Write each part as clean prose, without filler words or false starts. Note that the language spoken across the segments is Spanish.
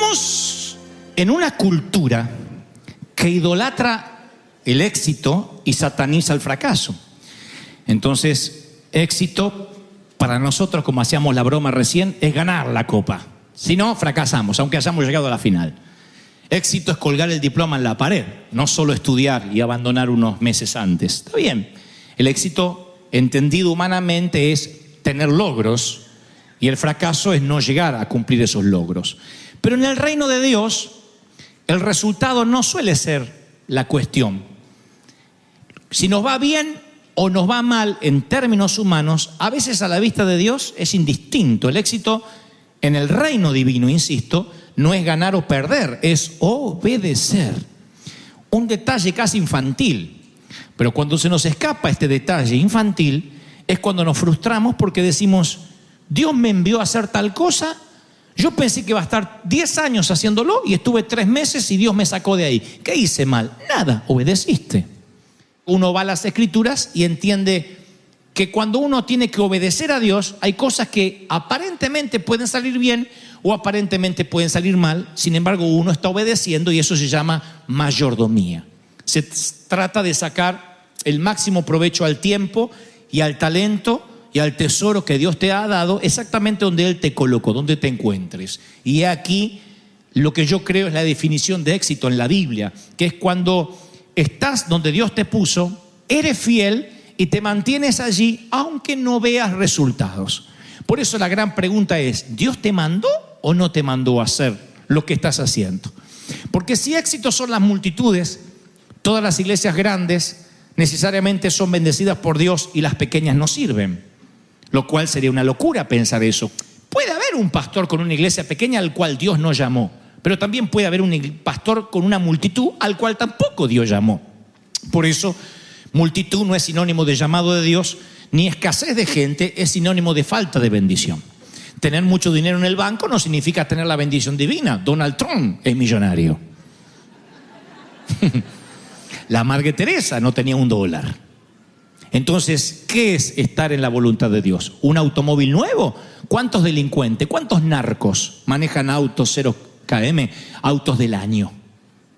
Vivimos en una cultura que idolatra el éxito y sataniza el fracaso. Entonces, éxito para nosotros, como hacíamos la broma recién, es ganar la copa. Si no, fracasamos, aunque hayamos llegado a la final. Éxito es colgar el diploma en la pared, no solo estudiar y abandonar unos meses antes. Está bien. El éxito, entendido humanamente, es tener logros, y el fracaso es no llegar a cumplir esos logros. Pero en el reino de Dios, el resultado no suele ser la cuestión. Si nos va bien o nos va mal en términos humanos, a veces a la vista de Dios es indistinto. El éxito en el reino divino, insisto, no es ganar o perder, es obedecer. Un detalle casi infantil. Pero cuando se nos escapa este detalle infantil, es cuando nos frustramos porque decimos: Dios me envió a hacer tal cosa, yo pensé que iba a estar 10 años haciéndolo y estuve 3 meses y Dios me sacó de ahí. ¿Qué hice mal? Nada, obedeciste. Uno va a las Escrituras y entiende que cuando uno tiene que obedecer a Dios, hay cosas que aparentemente pueden salir bien o aparentemente pueden salir mal. Sin embargo, uno está obedeciendo y eso se llama mayordomía. Se trata de sacar el máximo provecho al tiempo y al talento y al tesoro que Dios te ha dado, exactamente donde Él te colocó, donde te encuentres. Y aquí lo que yo creo es la definición de éxito en la Biblia, que es cuando estás donde Dios te puso, eres fiel y te mantienes allí aunque no veas resultados. Por eso la gran pregunta es: ¿Dios te mandó o no te mandó a hacer lo que estás haciendo? Porque si éxito son las multitudes, todas las iglesias grandes necesariamente son bendecidas por Dios y las pequeñas no sirven. Lo cual sería una locura pensar eso. Puede haber un pastor con una iglesia pequeña al cual Dios no llamó, pero también puede haber un pastor con una multitud al cual tampoco Dios llamó. Por eso, multitud no es sinónimo de llamado de Dios, ni escasez de gente es sinónimo de falta de bendición. Tener mucho dinero en el banco no significa tener la bendición divina. Donald Trump es millonario. La Madre Teresa no tenía $1. Entonces, ¿qué es estar en la voluntad de Dios? ¿Un automóvil nuevo? ¿Cuántos delincuentes, cuántos narcos manejan autos 0 km, autos del año?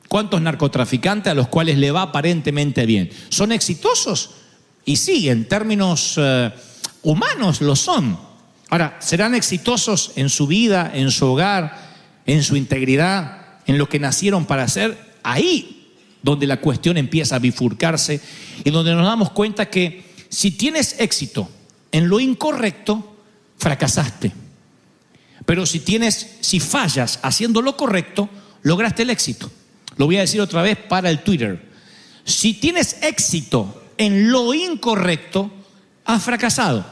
¿Cuántos narcotraficantes a los cuales le va aparentemente bien? ¿Son exitosos? Y sí, en términos humanos lo son. Ahora, ¿serán exitosos en su vida, en su hogar, en su integridad, en lo que nacieron para hacer? Ahí donde la cuestión empieza a bifurcarse y donde nos damos cuenta que si tienes éxito en lo incorrecto, fracasaste. Pero si fallas haciendo lo correcto, lograste el éxito. Lo voy a decir otra vez para el Twitter. Si tienes éxito en lo incorrecto, has fracasado.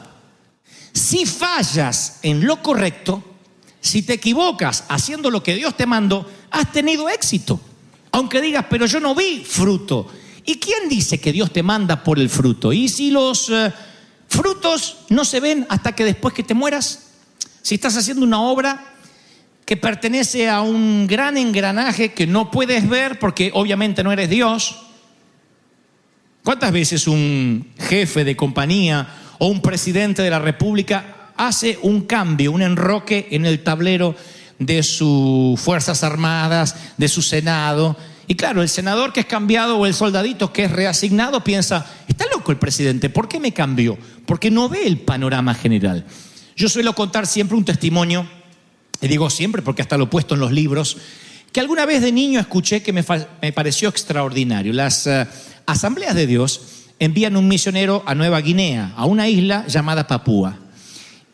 Si fallas en lo correcto, si te equivocas haciendo lo que Dios te mandó, has tenido éxito. Aunque digas: pero yo no vi fruto. ¿Y quién dice que Dios te manda por el fruto? ¿Y si los frutos no se ven hasta que después que te mueras? Si estás haciendo una obra que pertenece a un gran engranaje que no puedes ver porque obviamente no eres Dios. ¿Cuántas veces un jefe de compañía o un presidente de la República hace un cambio, un enroque en el tablero de sus Fuerzas Armadas, de su Senado? Y claro, el senador que es cambiado o el soldadito que es reasignado piensa: está loco el presidente, ¿por qué me cambió? Porque no ve el panorama general. Yo suelo contar siempre un testimonio, y digo siempre porque hasta lo he puesto en los libros, que alguna vez de niño escuché que me pareció extraordinario. Las Asambleas de Dios envían un misionero a Nueva Guinea, a una isla llamada Papúa.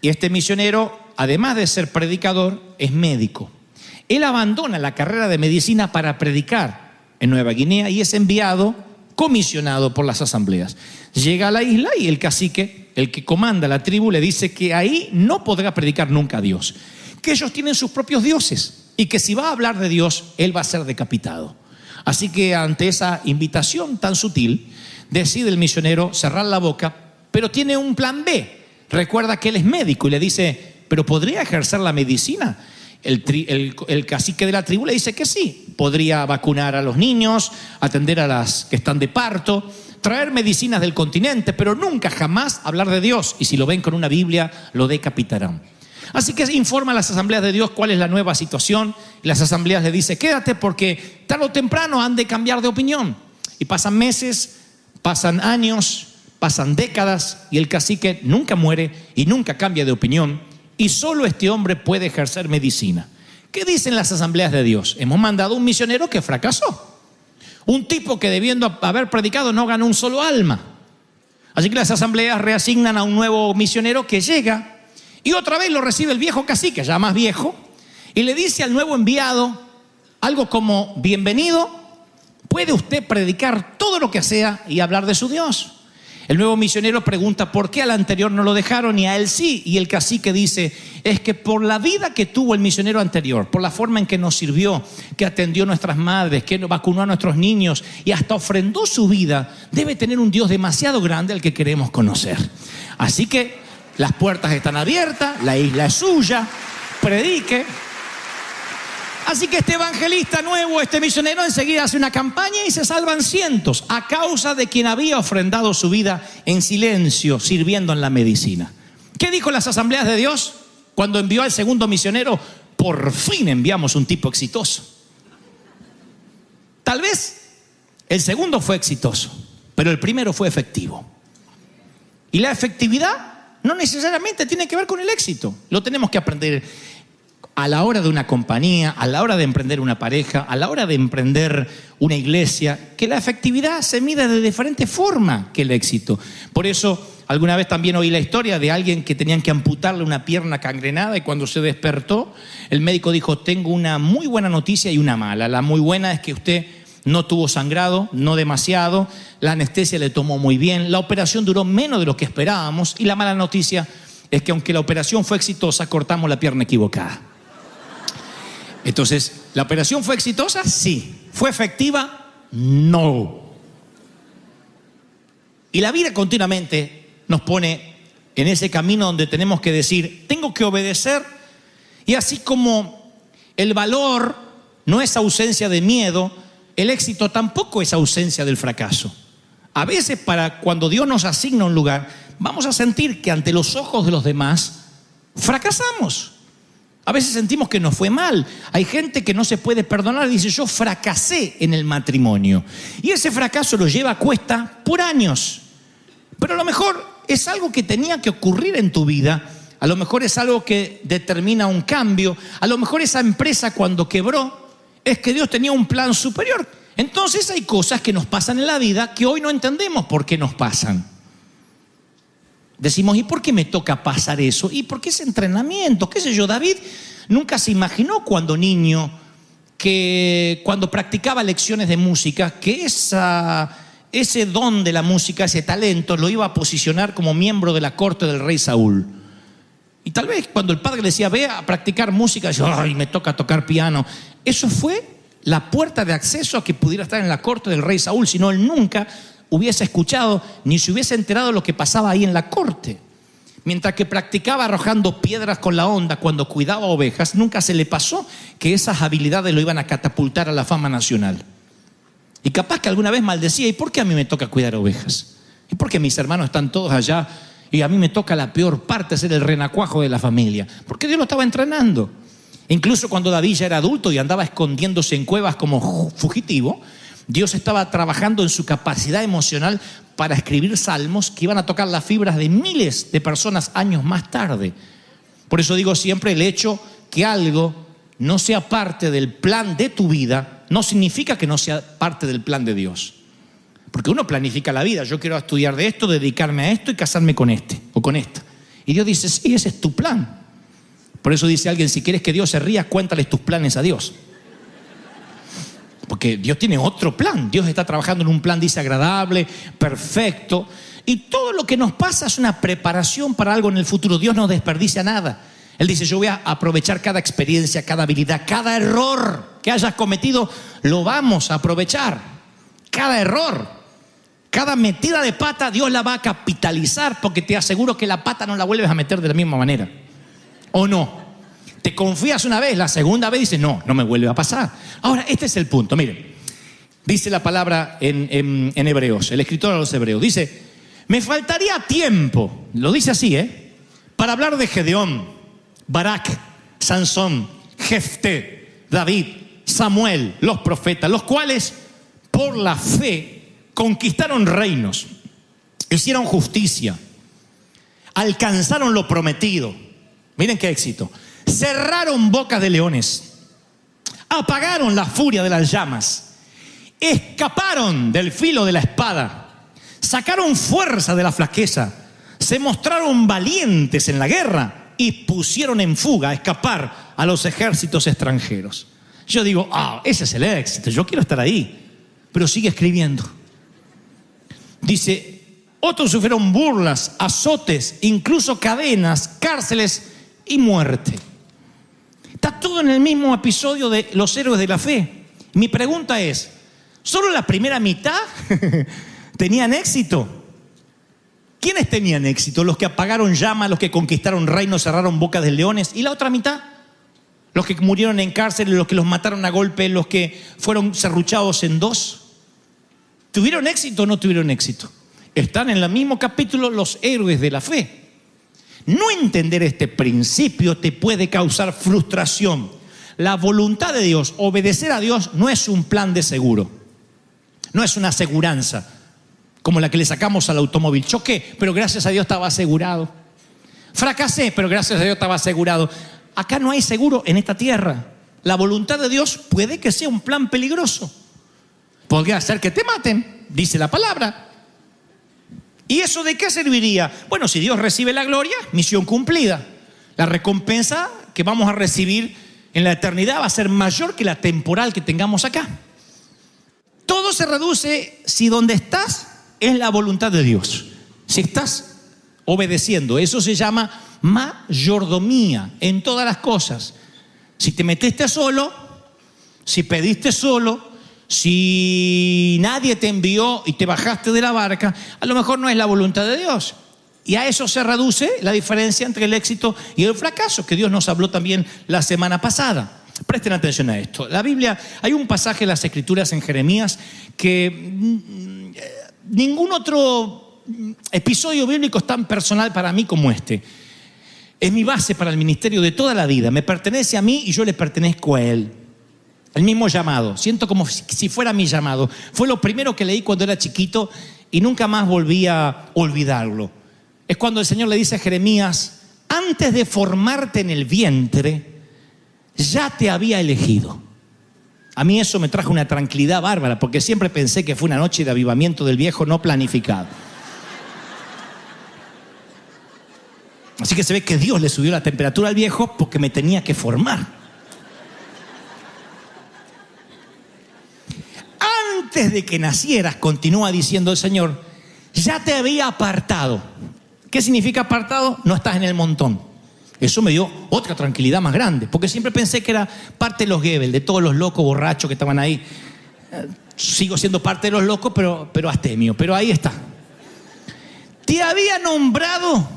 Y este misionero, además de ser predicador, es médico. Él abandona la carrera de medicina para predicar en Nueva Guinea y es enviado, comisionado por las asambleas. Llega a la isla y el cacique, el que comanda la tribu, le dice que ahí no podrá predicar nunca a Dios, que ellos tienen sus propios dioses y que si va a hablar de Dios, él va a ser decapitado. Así que ante esa invitación tan sutil, decide el misionero cerrar la boca, pero tiene un plan B. Recuerda que él es médico y le dice: ¿pero podría ejercer la medicina? El cacique de la tribu le dice que sí. Podría vacunar a los niños, atender a las que están de parto, traer medicinas del continente, pero nunca jamás hablar de Dios. Y si lo ven con una Biblia, lo decapitarán. Así que informa a las asambleas de Dios cuál es la nueva situación. Y las asambleas le dicen, quédate porque tarde o temprano han de cambiar de opinión. Y pasan meses, pasan años, pasan décadas y el cacique nunca muere y nunca cambia de opinión. Y solo este hombre puede ejercer medicina. ¿Qué dicen las asambleas de Dios? Hemos mandado un misionero que fracasó. Un tipo que debiendo haber predicado no ganó un solo alma. Así que las asambleas reasignan a un nuevo misionero que llega y otra vez lo recibe el viejo cacique, ya más viejo, y le dice al nuevo enviado algo como, bienvenido, puede usted predicar todo lo que sea y hablar de su Dios. El nuevo misionero pregunta por qué al anterior no lo dejaron y a él sí. Y el cacique dice, es que por la vida que tuvo el misionero anterior, por la forma en que nos sirvió, que atendió a nuestras madres, que vacunó a nuestros niños y hasta ofrendó su vida, debe tener un Dios demasiado grande al que queremos conocer. Así que las puertas están abiertas, la isla es suya, predique. Así que este evangelista nuevo, este misionero, enseguida hace una campaña y se salvan cientos a causa de quien había ofrendado su vida en silencio, sirviendo en la medicina. ¿Qué dijo las asambleas de Dios cuando envió al segundo misionero? Por fin enviamos un tipo exitoso. Tal vez el segundo fue exitoso, pero el primero fue efectivo. Y la efectividad no necesariamente tiene que ver con el éxito. Lo tenemos que aprender a la hora de una compañía, a la hora de emprender una pareja, a la hora de emprender una iglesia, que la efectividad se mide de diferente forma que el éxito. Por eso, alguna vez también oí la historia de alguien que tenían que amputarle una pierna gangrenada y cuando se despertó, el médico dijo, tengo una muy buena noticia y una mala. La muy buena es que usted no tuvo sangrado, no demasiado, la anestesia le tomó muy bien, la operación duró menos de lo que esperábamos y la mala noticia es que aunque la operación fue exitosa, cortamos la pierna equivocada. Entonces, ¿la operación fue exitosa? Sí. ¿Fue efectiva? No. Y la vida continuamente nos pone en ese camino donde tenemos que decir, tengo que obedecer. Y así como el valor no es ausencia de miedo, el éxito tampoco es ausencia del fracaso. A veces cuando Dios nos asigna un lugar, vamos a sentir que ante los ojos de los demás fracasamos. A veces sentimos que nos fue mal. Hay gente que no se puede perdonar y dice, yo fracasé en el matrimonio. Y ese fracaso lo lleva a cuesta por años. Pero a lo mejor es algo que tenía que ocurrir en tu vida. A lo mejor es algo que determina un cambio. A lo mejor esa empresa cuando quebró es que Dios tenía un plan superior. Entonces hay cosas que nos pasan en la vida que hoy no entendemos por qué nos pasan. Decimos, ¿y por qué me toca pasar eso? ¿Y por qué ese entrenamiento? ¿Qué sé yo? David nunca se imaginó cuando niño, que cuando practicaba lecciones de música, que ese don de la música, ese talento, lo iba a posicionar como miembro de la corte del rey Saúl. Y tal vez cuando el padre le decía, ve a practicar música, decía, ay, me toca tocar piano. Eso fue la puerta de acceso a que pudiera estar en la corte del rey Saúl, si no él nunca hubiese escuchado ni se hubiese enterado de lo que pasaba ahí en la corte. Mientras que practicaba arrojando piedras con la honda cuando cuidaba ovejas, nunca se le pasó que esas habilidades lo iban a catapultar a la fama nacional. Y capaz que alguna vez maldecía, ¿y por qué a mí me toca cuidar ovejas? ¿Y por qué mis hermanos están todos allá y a mí me toca la peor parte, ser el renacuajo de la familia? Porque Dios lo estaba entrenando. Incluso cuando David ya era adulto y andaba escondiéndose en cuevas como fugitivo, Dios estaba trabajando en su capacidad emocional para escribir salmos que iban a tocar las fibras de miles de personas años más tarde. Por eso digo siempre, el hecho que algo no sea parte del plan de tu vida no significa que no sea parte del plan de Dios. Porque uno planifica la vida, yo quiero estudiar de esto, dedicarme a esto y casarme con este o con esta. Y Dios dice, sí, ese es tu plan. Por eso dice alguien, si quieres que Dios se ría, cuéntales tus planes a Dios. Porque Dios tiene otro plan. Dios está trabajando en un plan, dice, agradable, perfecto. Y todo lo que nos pasa es una preparación para algo en el futuro. Dios no desperdicia nada. Él dice, yo voy a aprovechar cada experiencia, cada habilidad, cada error que hayas cometido, lo vamos a aprovechar. Cada error, cada metida de pata, Dios la va a capitalizar, porque te aseguro que la pata no la vuelves a meter de la misma manera. ¿O no? Te confías una vez, la segunda vez dices, no me vuelve a pasar. Ahora, este es el punto, miren. Dice la palabra en Hebreos, el escritor a los Hebreos, dice, me faltaría tiempo, lo dice así, para hablar de Gedeón, Barak, Sansón, Jefté, David, Samuel, los profetas, los cuales por la fe conquistaron reinos, hicieron justicia, alcanzaron lo prometido. Miren qué éxito. Cerraron bocas de leones, apagaron la furia de las llamas, escaparon del filo de la espada, sacaron fuerza de la flaqueza, se mostraron valientes en la guerra y pusieron en fuga, a escapar a los ejércitos extranjeros. Yo digo, ese es el éxito, yo quiero estar ahí. Pero sigue escribiendo. Dice, otros sufrieron burlas, azotes, incluso cadenas, cárceles y muerte. Está todo en el mismo episodio de los héroes de la fe. Mi pregunta es, ¿solo la primera mitad tenían éxito? ¿Quiénes tenían éxito? Los que apagaron llamas, los que conquistaron reinos, cerraron bocas de leones. ¿Y la otra mitad? Los que murieron en cárcel, los que los mataron a golpe, los que fueron serruchados en dos. ¿Tuvieron éxito o no tuvieron éxito? Están en el mismo capítulo los héroes de la fe. No entender este principio te puede causar frustración. La voluntad de Dios, obedecer a Dios, no es un plan de seguro. No es una aseguranza como la que le sacamos al automóvil. Choqué, pero gracias a Dios estaba asegurado. Fracasé, pero gracias a Dios estaba asegurado. Acá no hay seguro en esta tierra. La voluntad de Dios puede que sea un plan peligroso. Podría ser que te maten, dice la palabra. ¿Y eso de qué serviría? Bueno, si Dios recibe la gloria, misión cumplida. La recompensa que vamos a recibir en la eternidad va a ser mayor que la temporal que tengamos acá. Todo se reduce si donde estás es la voluntad de Dios. Si estás obedeciendo, eso se llama mayordomía en todas las cosas. Si te metiste solo, si pediste solo, si nadie te envió y te bajaste de la barca, a lo mejor no es la voluntad de Dios. Y a eso se reduce la diferencia entre el éxito y el fracaso, que Dios nos habló también la semana pasada. Presten atención a esto. La Biblia, hay un pasaje en las Escrituras en Jeremías que ningún otro episodio bíblico es tan personal para mí como este. Es mi base para el ministerio de toda la vida. Me pertenece a mí y yo le pertenezco a Él. El mismo llamado. Siento como si fuera mi llamado. Fue lo primero que leí cuando era chiquito y nunca más volví a olvidarlo. Es cuando el Señor le dice a Jeremías, antes de formarte en el vientre, ya te había elegido. A mí eso me trajo una tranquilidad bárbara, porque siempre pensé que fue una noche de avivamiento del viejo no planificado. Así que se ve que Dios le subió la temperatura al viejo porque me tenía que formar. Antes de que nacieras, continúa diciendo el Señor, ya te había apartado. ¿Qué significa apartado? No estás en el montón. Eso me dio otra tranquilidad más grande, porque siempre pensé que era parte de los Goebbels, de todos los locos borrachos que estaban ahí. Sigo siendo parte de los locos, pero astemio. Pero ahí está. Te había nombrado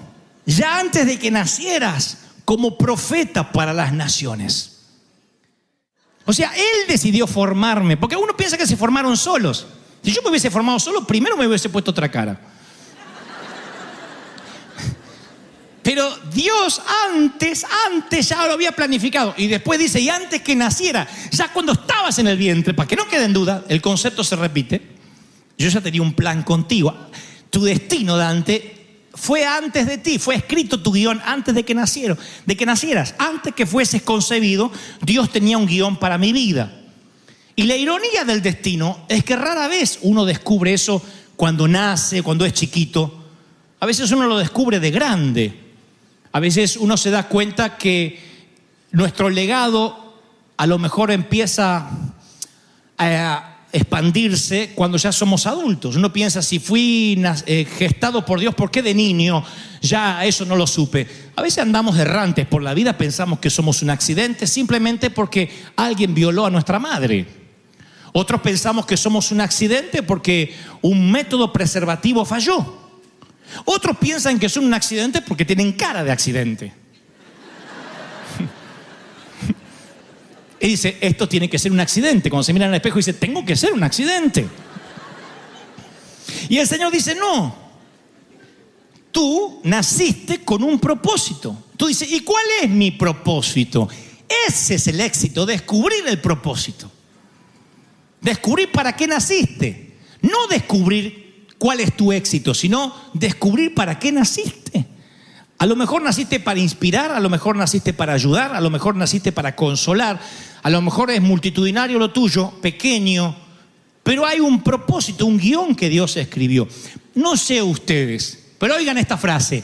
ya antes de que nacieras como profeta para las naciones. O sea, Él decidió formarme, porque uno piensa que se formaron solos. Si yo me hubiese formado solo, primero me hubiese puesto otra cara. Pero Dios antes ya lo había planificado. Y después dice, y antes que naciera, ya cuando estabas en el vientre, para que no quede en duda, el concepto se repite. Yo ya tenía un plan contigo. Tu destino, Dante, fue antes de ti, fue escrito tu guión antes de que nacieras. Antes que fueses concebido, Dios tenía un guión para mi vida. Y la ironía del destino es que rara vez uno descubre eso cuando nace, cuando es chiquito. A veces uno lo descubre de grande. A veces uno se da cuenta que nuestro legado a lo mejor empieza a expandirse cuando ya somos adultos. Uno piensa, si fui gestado por Dios, ¿por qué de niño ya eso no lo supe? A veces andamos errantes por la vida, pensamos que somos un accidente simplemente porque alguien violó a nuestra madre. Otros pensamos que somos un accidente porque un método preservativo falló. Otros piensan que son un accidente porque tienen cara de accidente. Y dice, esto tiene que ser un accidente. Cuando se mira en el espejo dice, tengo que ser un accidente. Y el Señor dice, no. Tú naciste con un propósito. Tú dices, ¿y cuál es mi propósito? Ese es el éxito, descubrir el propósito. Descubrir para qué naciste. No descubrir cuál es tu éxito, sino descubrir para qué naciste. A lo mejor naciste para inspirar, a lo mejor naciste para ayudar, a lo mejor naciste para consolar, a lo mejor es multitudinario lo tuyo, pequeño, pero hay un propósito, un guión que Dios escribió. No sé ustedes, pero oigan esta frase: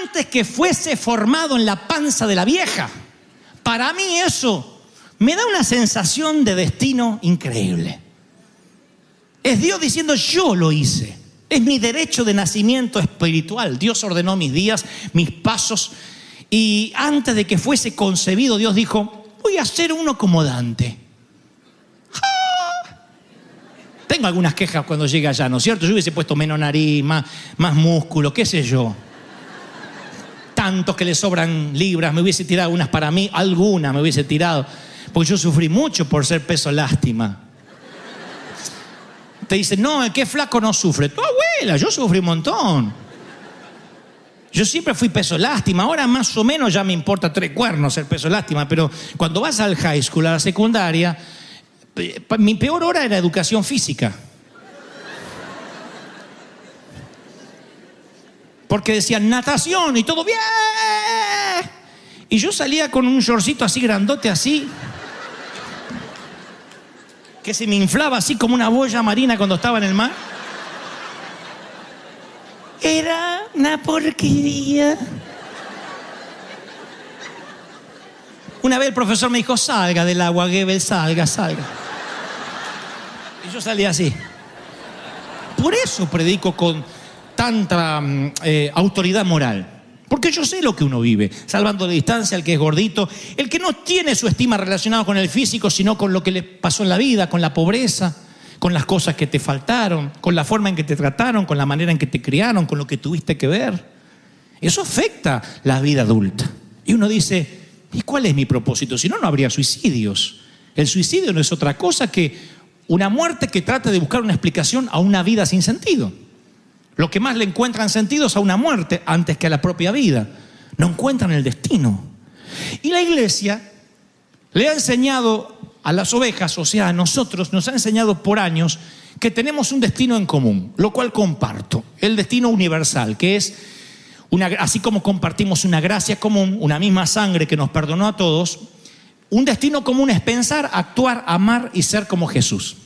antes que fuese formado en la panza de la vieja. Para mí eso me da una sensación de destino increíble. Es Dios diciendo, yo lo hice. Es mi derecho de nacimiento espiritual. Dios ordenó mis días, mis pasos. Y antes de que fuese concebido, Dios dijo, voy a ser uno como Dante. ¡Ah! Tengo algunas quejas cuando llegue allá, ¿no es cierto? Yo hubiese puesto menos nariz, más músculo, qué sé yo. Tantos que le sobran libras, me hubiese tirado unas para mí, algunas me hubiese tirado. Porque yo sufrí mucho por ser peso lástima. Te dicen, no, el que es flaco no sufre. Tu abuela, yo sufrí un montón. Yo siempre fui peso lástima. Ahora más o menos ya me importa 3 cuernos ser peso lástima. Pero cuando vas al high school, a la secundaria, mi peor hora era educación física. Porque decían natación y todo bien. Y yo salía con un shortcito así grandote, así, que se me inflaba así como una boya marina cuando estaba en el mar. Era una porquería. Una vez el profesor me dijo, salga del agua, Goebbels, salga. Y yo salía así. Por eso predico con tanta autoridad moral. Porque yo sé lo que uno vive, salvando la distancia, el que es gordito, el que no tiene su estima relacionada con el físico, sino con lo que le pasó en la vida, con la pobreza, con las cosas que te faltaron, con la forma en que te trataron, con la manera en que te criaron, con lo que tuviste que ver. Eso afecta la vida adulta. Y uno dice, ¿y cuál es mi propósito? Si no, no habría suicidios. El suicidio no es otra cosa que una muerte que trata de buscar una explicación a una vida sin sentido. Lo que más le encuentran sentido es a una muerte antes que a la propia vida. No encuentran el destino. Y la iglesia le ha enseñado a las ovejas, o sea, a nosotros, nos ha enseñado por años que tenemos un destino en común, lo cual comparto. El destino universal, que es, así como compartimos una gracia común, una misma sangre que nos perdonó a todos, un destino común es pensar, actuar, amar y ser como Jesús.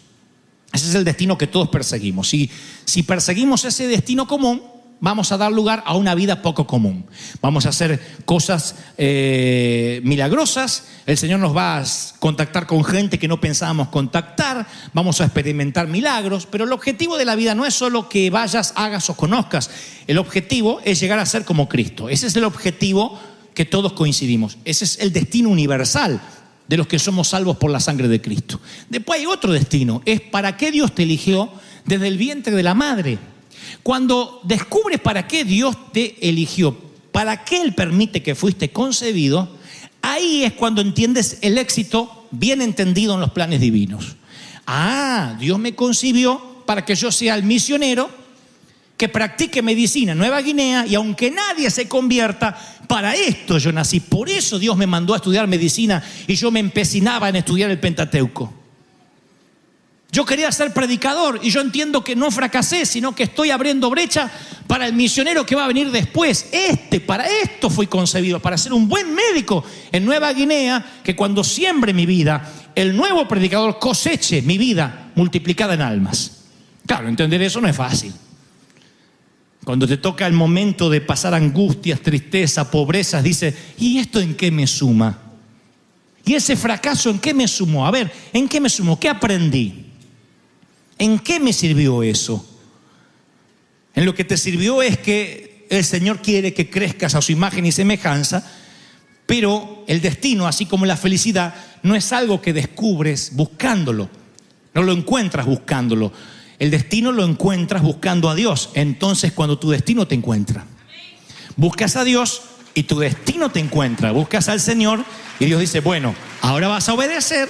Ese es el destino que todos perseguimos. Si perseguimos ese destino común, vamos a dar lugar a una vida poco común. Vamos a hacer cosas milagrosas. El Señor nos va a contactar con gente que no pensábamos contactar. Vamos a experimentar milagros. Pero el objetivo de la vida no es solo que vayas, hagas o conozcas. El objetivo es llegar a ser como Cristo. Ese es el objetivo que todos coincidimos. Ese es el destino universal de los que somos salvos por la sangre de Cristo. Después hay otro destino, es para qué Dios te eligió desde el vientre de la madre. Cuando descubres para qué Dios te eligió, para qué Él permite que fuiste concebido, ahí es cuando entiendes el éxito bien entendido en los planes divinos. Dios me concibió para que yo sea el misionero que practique medicina en Nueva Guinea, y aunque nadie se convierta, para esto yo nací. Por eso Dios me mandó a estudiar medicina y yo me empecinaba en estudiar el Pentateuco. Yo quería ser predicador y yo entiendo que no fracasé, sino que estoy abriendo brecha para el misionero que va a venir después. Para esto fui concebido, para ser un buen médico en Nueva Guinea, que cuando siembre mi vida, el nuevo predicador coseche mi vida multiplicada en almas. Claro, entender eso no es fácil. Cuando te toca el momento de pasar angustias, tristeza, pobrezas, dices, ¿y esto en qué me suma? ¿Y ese fracaso en qué me sumó? A ver, ¿en qué me sumó? ¿Qué aprendí? ¿En qué me sirvió eso? En lo que te sirvió es que el Señor quiere que crezcas a su imagen y semejanza, pero el destino, así como la felicidad, no es algo que descubres buscándolo. No lo encuentras buscándolo. El destino lo encuentras buscando a Dios. Entonces, cuando tu destino te encuentra, buscas a Dios y tu destino te encuentra. Buscas al Señor y Dios dice, bueno, ahora vas a obedecer,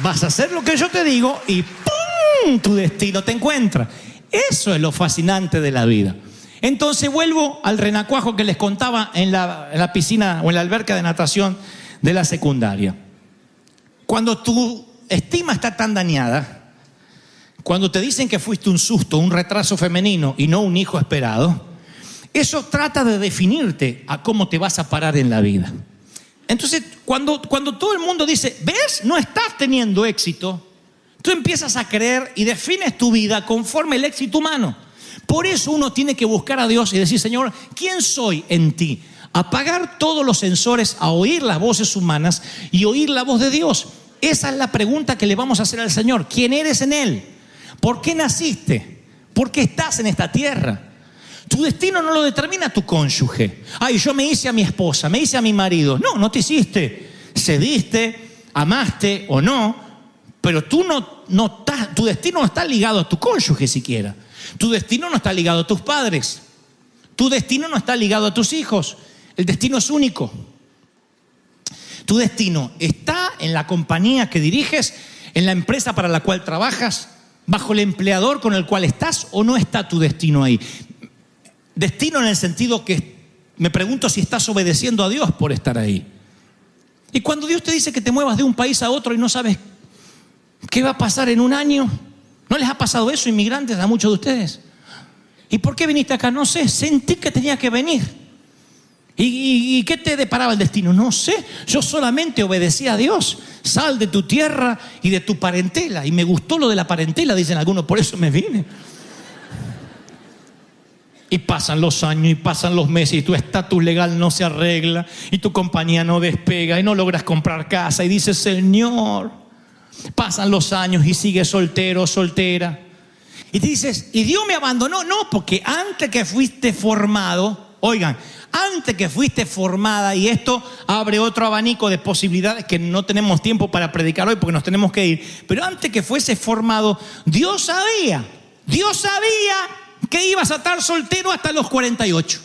vas a hacer lo que yo te digo y ¡pum! Tu destino te encuentra. Eso es lo fascinante de la vida. Entonces vuelvo al renacuajo que les contaba en la piscina o en la alberca de natación de la secundaria. Cuando tu estima está tan dañada, cuando te dicen que fuiste un susto, un retraso femenino y no un hijo esperado, eso trata de definirte a cómo te vas a parar en la vida. Entonces, cuando todo el mundo dice, ¿ves? No estás teniendo éxito, tú empiezas a creer y defines tu vida conforme el éxito humano. Por eso uno tiene que buscar a Dios y decir, Señor, ¿quién soy en ti? Apagar todos los sensores a oír las voces humanas y oír la voz de Dios. Esa es la pregunta que le vamos a hacer al Señor. ¿Quién eres en Él? ¿Por qué naciste? ¿Por qué estás en esta tierra? Tu destino no lo determina tu cónyuge. Ay, yo me hice a mi esposa, me hice a mi marido. No, no te hiciste. Cediste, amaste o no, pero tú no estás, tu destino no está ligado a tu cónyuge siquiera. Tu destino no está ligado a tus padres. Tu destino no está ligado a tus hijos. El destino es único. Tu destino está en la compañía que diriges, en la empresa para la cual trabajas, bajo el empleador con el cual estás, o no está tu destino ahí. Destino en el sentido que me pregunto si estás obedeciendo a Dios por estar ahí. Y cuando Dios te dice que te muevas de un país a otro y no sabes qué va a pasar en un año, ¿no les ha pasado eso, inmigrantes, a muchos de ustedes? ¿Y por qué viniste acá? No sé, sentí que tenía que venir. ¿Y qué te deparaba el destino? No sé, yo solamente obedecí a Dios. Sal de tu tierra y de tu parentela. Y me gustó lo de la parentela, dicen algunos, por eso me vine. Y pasan los años y pasan los meses y tu estatus legal no se arregla y tu compañía no despega y no logras comprar casa y dices, Señor, pasan los años y sigues soltero o soltera. Y te dices, ¿y Dios me abandonó? No, porque antes que fuiste formado, oigan, antes que fuiste formada, y esto abre otro abanico de posibilidades que no tenemos tiempo para predicar hoy porque nos tenemos que ir, pero antes que fuese formado, Dios sabía que ibas a estar soltero hasta los 48.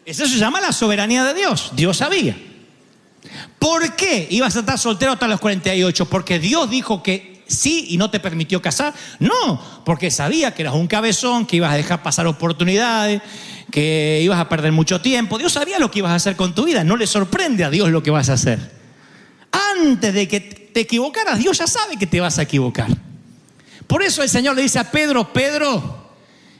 Eso se llama la soberanía de Dios. Dios sabía. ¿Por qué ibas a estar soltero hasta los 48? ¿Porque Dios dijo que sí y no te permitió casar? No, porque sabía que eras un cabezón, que ibas a dejar pasar oportunidades, que ibas a perder mucho tiempo. Dios sabía lo que ibas a hacer con tu vida. No le sorprende a Dios lo que vas a hacer. Antes de que te equivocaras, Dios ya sabe que te vas a equivocar. Por eso el Señor le dice a Pedro, Pedro,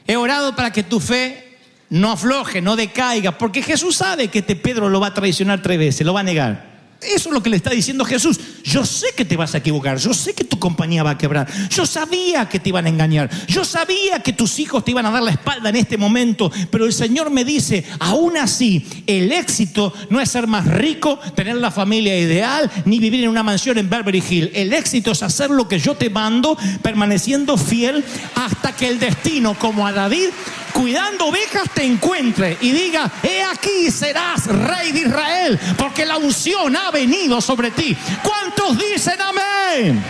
he orado para que tu fe no afloje, no decaiga, porque Jesús sabe que Pedro lo va a traicionar 3 veces, lo va a negar. Eso es lo que le está diciendo Jesús. Yo sé que te vas a equivocar, yo sé que tu compañía va a quebrar, yo sabía que te iban a engañar, yo sabía que tus hijos te iban a dar la espalda en este momento, pero el Señor me dice, aún así, el éxito no es ser más rico, tener la familia ideal, ni vivir en una mansión en Beverly Hills. El éxito es hacer lo que yo te mando, permaneciendo fiel hasta que el destino, como a David, cuidando ovejas, te encuentre y diga, he aquí serás rey de Israel, porque la unción ha venido sobre ti. ¿Cuántos dicen amén?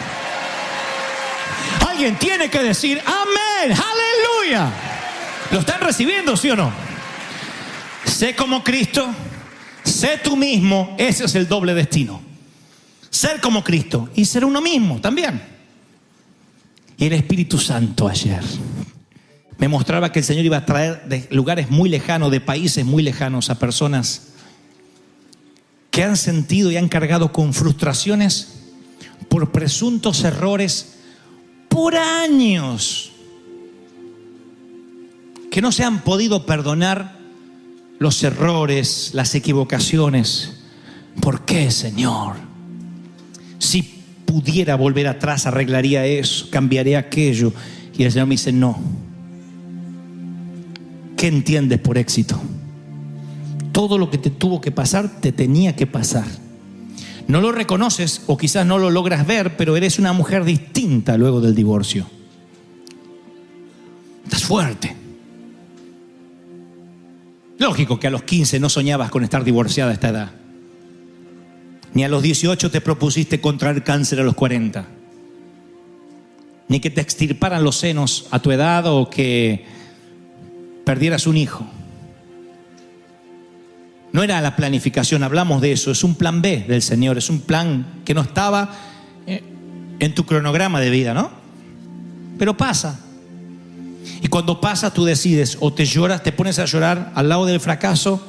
Alguien tiene que decir amén, aleluya. ¿Lo están recibiendo, sí o no? Sé como Cristo, sé tú mismo. Ese es el doble destino. Ser como Cristo y ser uno mismo también. Y el Espíritu Santo ayer me mostraba que el Señor iba a traer de lugares muy lejanos, de países muy lejanos, a personas que han sentido y han cargado con frustraciones por presuntos errores por años, que no se han podido perdonar los errores, las equivocaciones. ¿Por qué, Señor? Si pudiera volver atrás, arreglaría eso, cambiaría aquello. Y el Señor me dice, no. ¿Qué entiendes por éxito? Todo lo que te tuvo que pasar, te tenía que pasar. No lo reconoces o quizás no lo logras ver, pero eres una mujer distinta luego del divorcio. Estás fuerte. Lógico que a los 15 no soñabas con estar divorciada a esta edad. Ni a los 18 te propusiste contraer cáncer a los 40. Ni que te extirparan los senos a tu edad o que perdieras un hijo. No era la planificación, hablamos de eso. Es un plan B del Señor. Es un plan que no estaba en tu cronograma de vida, ¿no? pero pasa. Y cuando pasa tú decides, o te lloras, te pones a llorar al lado del fracaso,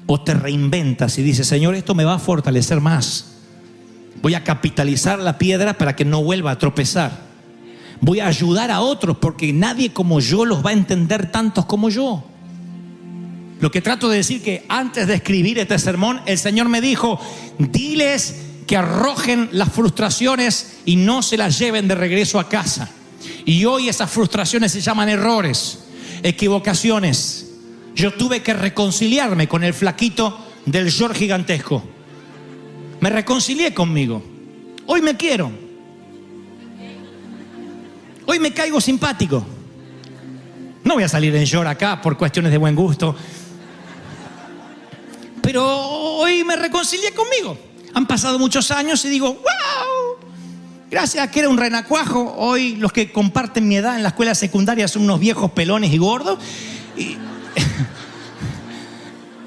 o te reinventas y dices, Señor, esto me va a fortalecer más. Voy a capitalizar la piedra para que no vuelva a tropezar. Voy a ayudar a otros porque nadie como yo los va a entender tantos como yo. Lo que trato de decir que antes de escribir este sermón, el Señor me dijo, diles que arrojen las frustraciones y no se las lleven de regreso a casa. Y hoy esas frustraciones se llaman errores, equivocaciones. Yo tuve que reconciliarme con el flaquito del short gigantesco. Me reconcilié conmigo. Hoy me quiero. Hoy me caigo simpático. No voy a salir en short acá por cuestiones de buen gusto. Pero hoy me reconcilié conmigo. Han pasado muchos años y digo, ¡wow! Gracias a que era un renacuajo, hoy los que comparten mi edad en la escuela secundaria son unos viejos pelones y gordos.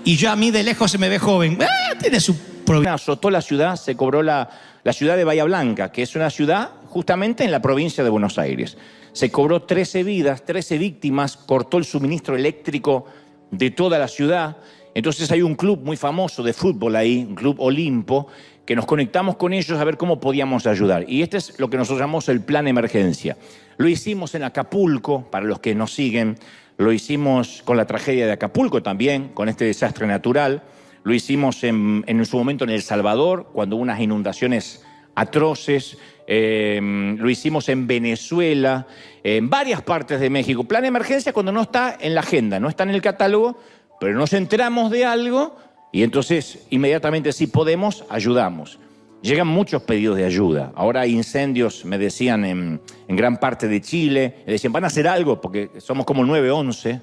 Y yo a mí de lejos se me ve joven. Tiene su problema. Azotó la ciudad, se cobró la ciudad de Bahía Blanca, que es una ciudad justamente en la provincia de Buenos Aires. Se cobró 13 vidas, 13 víctimas, cortó el suministro eléctrico de toda la ciudad. Entonces hay un club muy famoso de fútbol ahí, un club Olimpo, que nos conectamos con ellos a ver cómo podíamos ayudar. Y este es lo que nosotros llamamos el plan emergencia. Lo hicimos en Acapulco, para los que nos siguen. Lo hicimos con la tragedia de Acapulco también, con este desastre natural. Lo hicimos en su momento en El Salvador, cuando hubo unas inundaciones atroces. Lo hicimos en Venezuela, en varias partes de México. Plan emergencia cuando no está en la agenda, no está en el catálogo, pero nos enteramos de algo y entonces inmediatamente, si podemos, ayudamos. Llegan muchos pedidos de ayuda. Ahora hay incendios, me decían, en gran parte de Chile. Me decían, van a hacer algo, porque somos como el 911.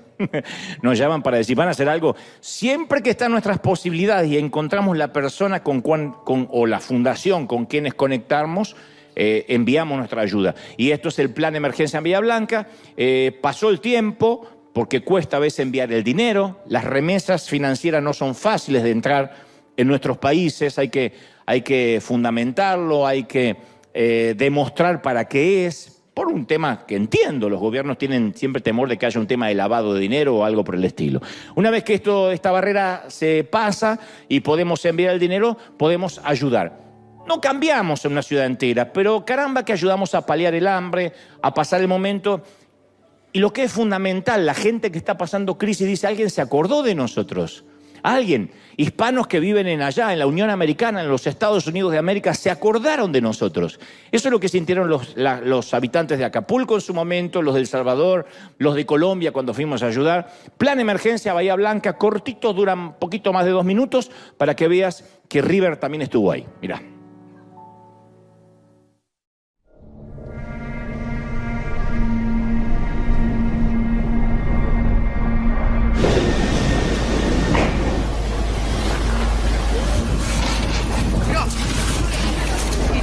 Nos llaman para decir, van a hacer algo. Siempre que están nuestras posibilidades y encontramos la persona o la fundación con quienes conectarnos, enviamos nuestra ayuda. Y esto es el plan de emergencia en Bahía Blanca. Pasó el tiempo, porque cuesta a veces enviar el dinero. Las remesas financieras no son fáciles de entrar en nuestros países. Hay que fundamentarlo, hay que demostrar para qué es, por un tema que entiendo, los gobiernos tienen siempre temor de que haya un tema de lavado de dinero o algo por el estilo. Una vez que esta barrera se pasa y podemos enviar el dinero, podemos ayudar. No cambiamos en una ciudad entera, pero caramba que ayudamos a paliar el hambre, a pasar el momento. Y lo que es fundamental, la gente que está pasando crisis dice, alguien se acordó de nosotros. Alguien, hispanos que viven allá, en la Unión Americana, en los Estados Unidos de América, se acordaron de nosotros. Eso es lo que sintieron los habitantes de Acapulco en su momento, los de El Salvador, los de Colombia cuando fuimos a ayudar. Plan emergencia Bahía Blanca, cortito, dura un poquito más de 2 minutos, para que veas que River también estuvo ahí. Mirá.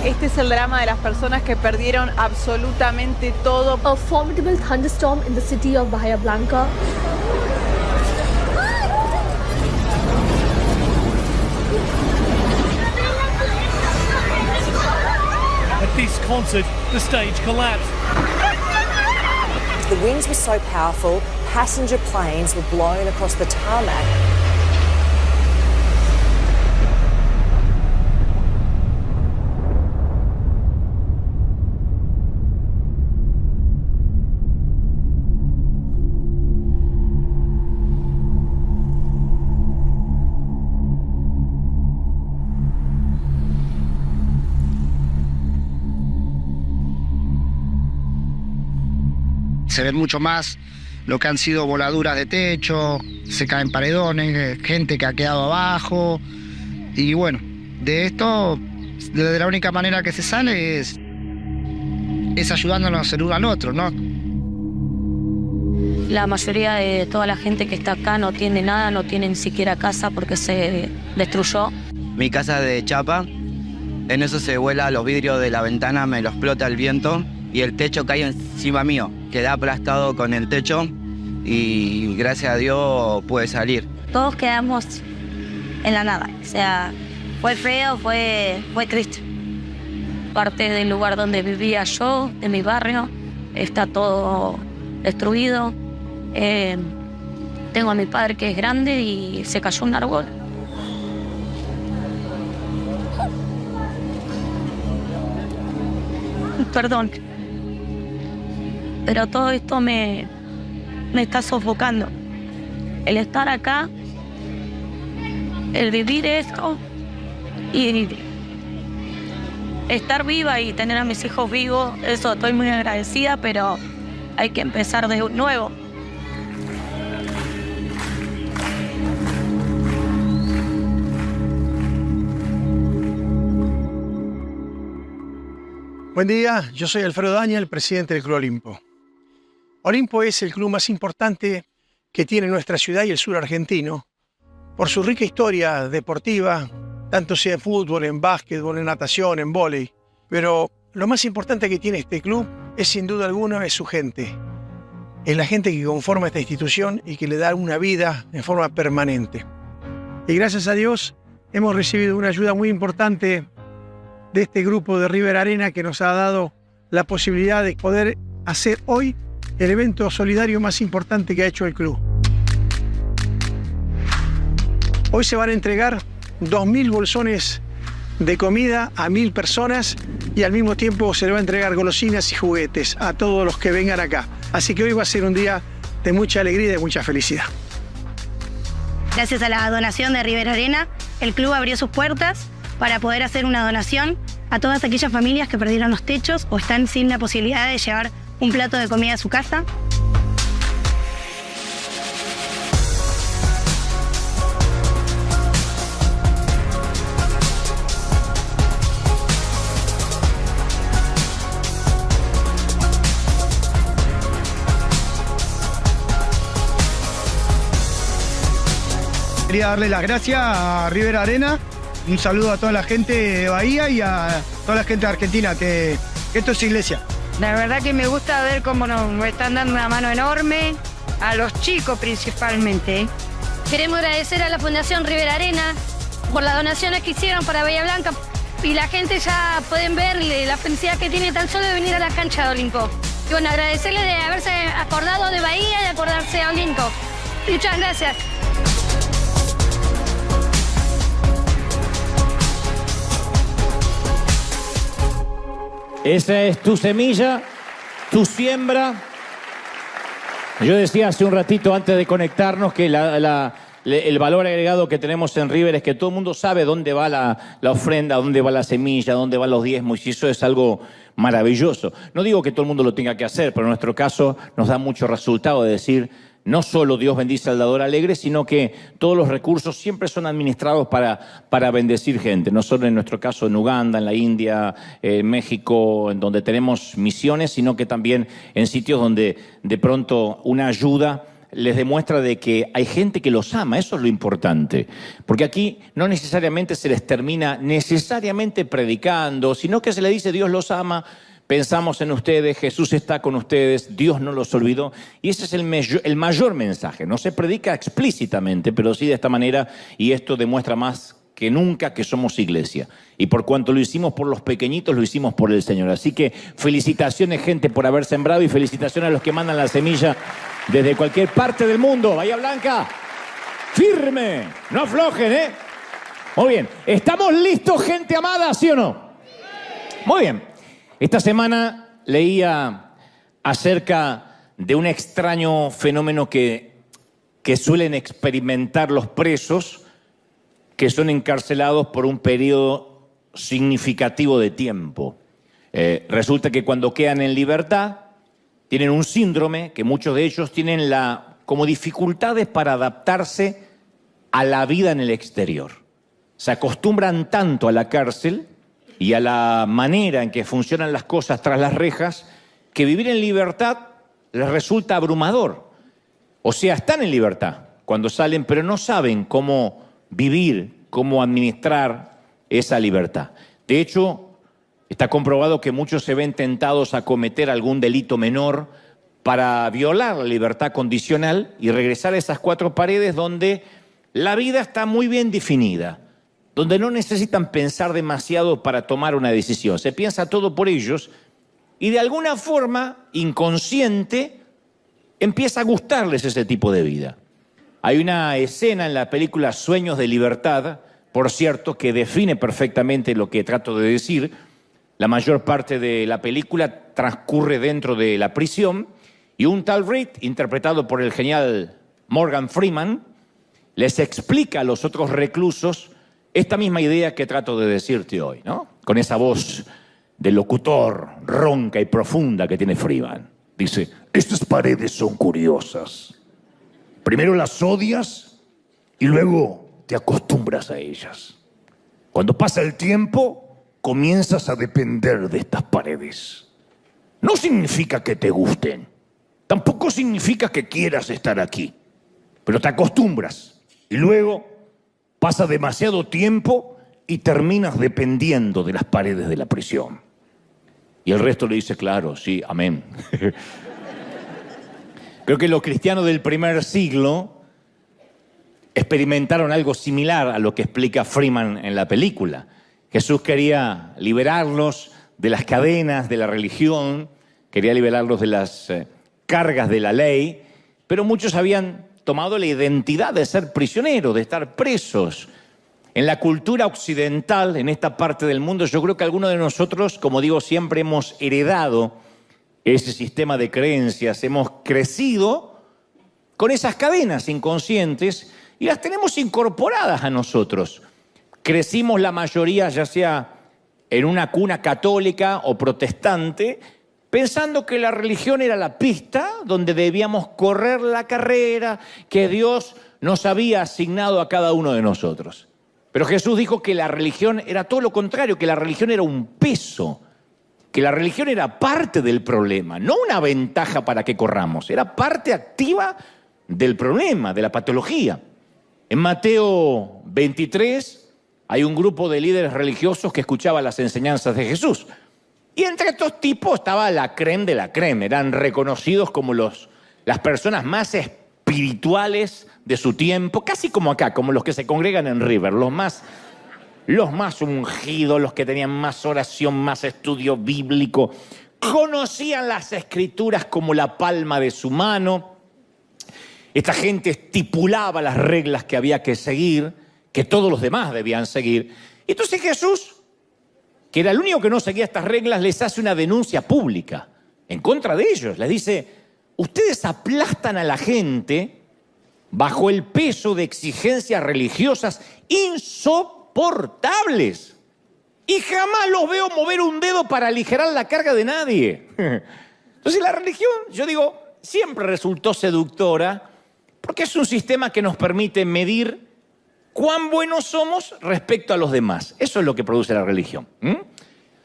Este es el drama de las personas que perdieron absolutamente todo. A formidable thunderstorm in the city of Bahía Blanca. At this concert, the stage collapsed. The winds were so powerful, passenger planes were blown across the tarmac. Se ven mucho más lo que han sido voladuras de techo, se caen paredones, gente que ha quedado abajo. Y bueno, de esto, de la única manera que se sale es ayudándonos el uno al otro, ¿no? La mayoría de toda la gente que está acá no tiene nada, no tiene ni siquiera casa porque se destruyó. Mi casa es de chapa, en eso se vuela los vidrios de la ventana, me lo explota el viento y el techo cae encima mío. Quedé aplastado con el techo y gracias a Dios pude salir. Todos quedamos en la nada, o sea, fue feo, fue triste. Parte del lugar donde vivía yo, de mi barrio, está todo destruido. Tengo a mi padre que es grande y se cayó un árbol. Perdón. Pero todo esto me está sofocando. El estar acá, el vivir esto y estar viva y tener a mis hijos vivos, eso estoy muy agradecida, pero hay que empezar de nuevo. Buen día, yo soy Alfredo Daña, el presidente del Club Olimpo. Olimpo es el club más importante que tiene nuestra ciudad y el sur argentino por su rica historia deportiva, tanto sea en fútbol, en básquetbol, en natación, en vóley. Pero lo más importante que tiene este club es sin duda alguna es su gente. Es la gente que conforma esta institución y que le da una vida en forma permanente. Y gracias a Dios hemos recibido una ayuda muy importante de este grupo de River Arena que nos ha dado la posibilidad de poder hacer hoy el evento solidario más importante que ha hecho el club. Hoy se van a entregar 2.000 bolsones de comida a 1.000 personas y al mismo tiempo se le va a entregar golosinas y juguetes a todos los que vengan acá. Así que hoy va a ser un día de mucha alegría y de mucha felicidad. Gracias a la donación de River Arena, el club abrió sus puertas para poder hacer una donación a todas aquellas familias que perdieron los techos o están sin la posibilidad de llevar un plato de comida a su casa. Quería darle las gracias a River Arena. Un saludo a toda la gente de Bahía y a toda la gente de Argentina, que esto es iglesia. La verdad que me gusta ver cómo nos están dando una mano enorme, a los chicos principalmente. Queremos agradecer a la Fundación River Arena por las donaciones que hicieron para Bahía Blanca. Y la gente ya pueden ver la felicidad que tiene tan solo de venir a la cancha de Olimpo. Y bueno, agradecerle de haberse acordado de Bahía y de acordarse de Olimpo. Muchas gracias. Esa es tu semilla, tu siembra. Yo decía hace un ratito antes de conectarnos que el valor agregado que tenemos en River es que todo el mundo sabe dónde va la ofrenda, dónde va la semilla, dónde van los diezmos, y eso es algo maravilloso. No digo que todo el mundo lo tenga que hacer, pero en nuestro caso nos da mucho resultado de decir, no solo Dios bendice al dador alegre, sino que todos los recursos siempre son administrados para bendecir gente. No solo en nuestro caso en Uganda, en la India, en México, en donde tenemos misiones, sino que también en sitios donde de pronto una ayuda les demuestra de que hay gente que los ama. Eso es lo importante. Porque aquí no necesariamente se les termina necesariamente predicando, sino que se les dice Dios los ama. Pensamos en ustedes, Jesús está con ustedes, Dios no los olvidó. Y ese es el mayor mensaje. No se predica explícitamente, pero sí de esta manera, y esto demuestra más que nunca que somos iglesia. Y por cuanto lo hicimos por los pequeñitos, lo hicimos por el Señor. Así que felicitaciones, gente, por haber sembrado, y felicitaciones a los que mandan la semilla desde cualquier parte del mundo. Bahía Blanca, firme, no aflojen, ¿eh? Muy bien. ¿Estamos listos, gente amada, sí o no? Muy bien. Esta semana leía acerca de un extraño fenómeno que suelen experimentar los presos que son encarcelados por un periodo significativo de tiempo. Resulta que cuando quedan en libertad tienen un síndrome que muchos de ellos tienen como dificultades para adaptarse a la vida en el exterior. Se acostumbran tanto a la cárcel y a la manera en que funcionan las cosas tras las rejas, que vivir en libertad les resulta abrumador. O sea, están en libertad cuando salen, pero no saben cómo vivir, cómo administrar esa libertad. De hecho, está comprobado que muchos se ven tentados a cometer algún delito menor para violar la libertad condicional y regresar a esas cuatro paredes donde la vida está muy bien definida, donde no necesitan pensar demasiado para tomar una decisión. Se piensa todo por ellos y de alguna forma inconsciente empieza a gustarles ese tipo de vida. Hay una escena en la película Sueños de Libertad, por cierto, que define perfectamente lo que trato de decir. La mayor parte de la película transcurre dentro de la prisión y un tal Reed, interpretado por el genial Morgan Freeman, les explica a los otros reclusos esta misma idea que trato de decirte hoy, ¿no? Con esa voz de locutor ronca y profunda que tiene Freeman. Dice, estas paredes son curiosas. Primero las odias y luego te acostumbras a ellas. Cuando pasa el tiempo, comienzas a depender de estas paredes. No significa que te gusten, tampoco significa que quieras estar aquí, pero te acostumbras y luego pasa demasiado tiempo y terminas dependiendo de las paredes de la prisión. Y el resto le dice, claro, sí, amén. Creo que los cristianos del primer siglo experimentaron algo similar a lo que explica Freeman en la película. Jesús quería liberarlos de las cadenas de la religión, quería liberarlos de las cargas de la ley, pero muchos habían tomado la identidad de ser prisioneros, de estar presos. En la cultura occidental, en esta parte del mundo, yo creo que algunos de nosotros, como digo, siempre hemos heredado ese sistema de creencias, hemos crecido con esas cadenas inconscientes y las tenemos incorporadas a nosotros. Crecimos la mayoría, ya sea en una cuna católica o protestante, pensando que la religión era la pista donde debíamos correr la carrera que Dios nos había asignado a cada uno de nosotros. Pero Jesús dijo que la religión era todo lo contrario, que la religión era un peso, que la religión era parte del problema, no una ventaja para que corramos, era parte activa del problema, de la patología. En Mateo 23 hay un grupo de líderes religiosos que escuchaba las enseñanzas de Jesús. Y entre estos tipos estaba la crème de la crème, eran reconocidos como las personas más espirituales de su tiempo, casi como acá, como los que se congregan en River, los más ungidos, los que tenían más oración, más estudio bíblico, conocían las escrituras como la palma de su mano. Esta gente estipulaba las reglas que había que seguir, que todos los demás debían seguir. Entonces Jesús, que era el único que no seguía estas reglas, les hace una denuncia pública en contra de ellos. Les dice, ustedes aplastan a la gente bajo el peso de exigencias religiosas insoportables. Y jamás los veo mover un dedo para aligerar la carga de nadie. Entonces la religión, yo digo, siempre resultó seductora porque es un sistema que nos permite medir cuán buenos somos respecto a los demás. Eso es lo que produce la religión.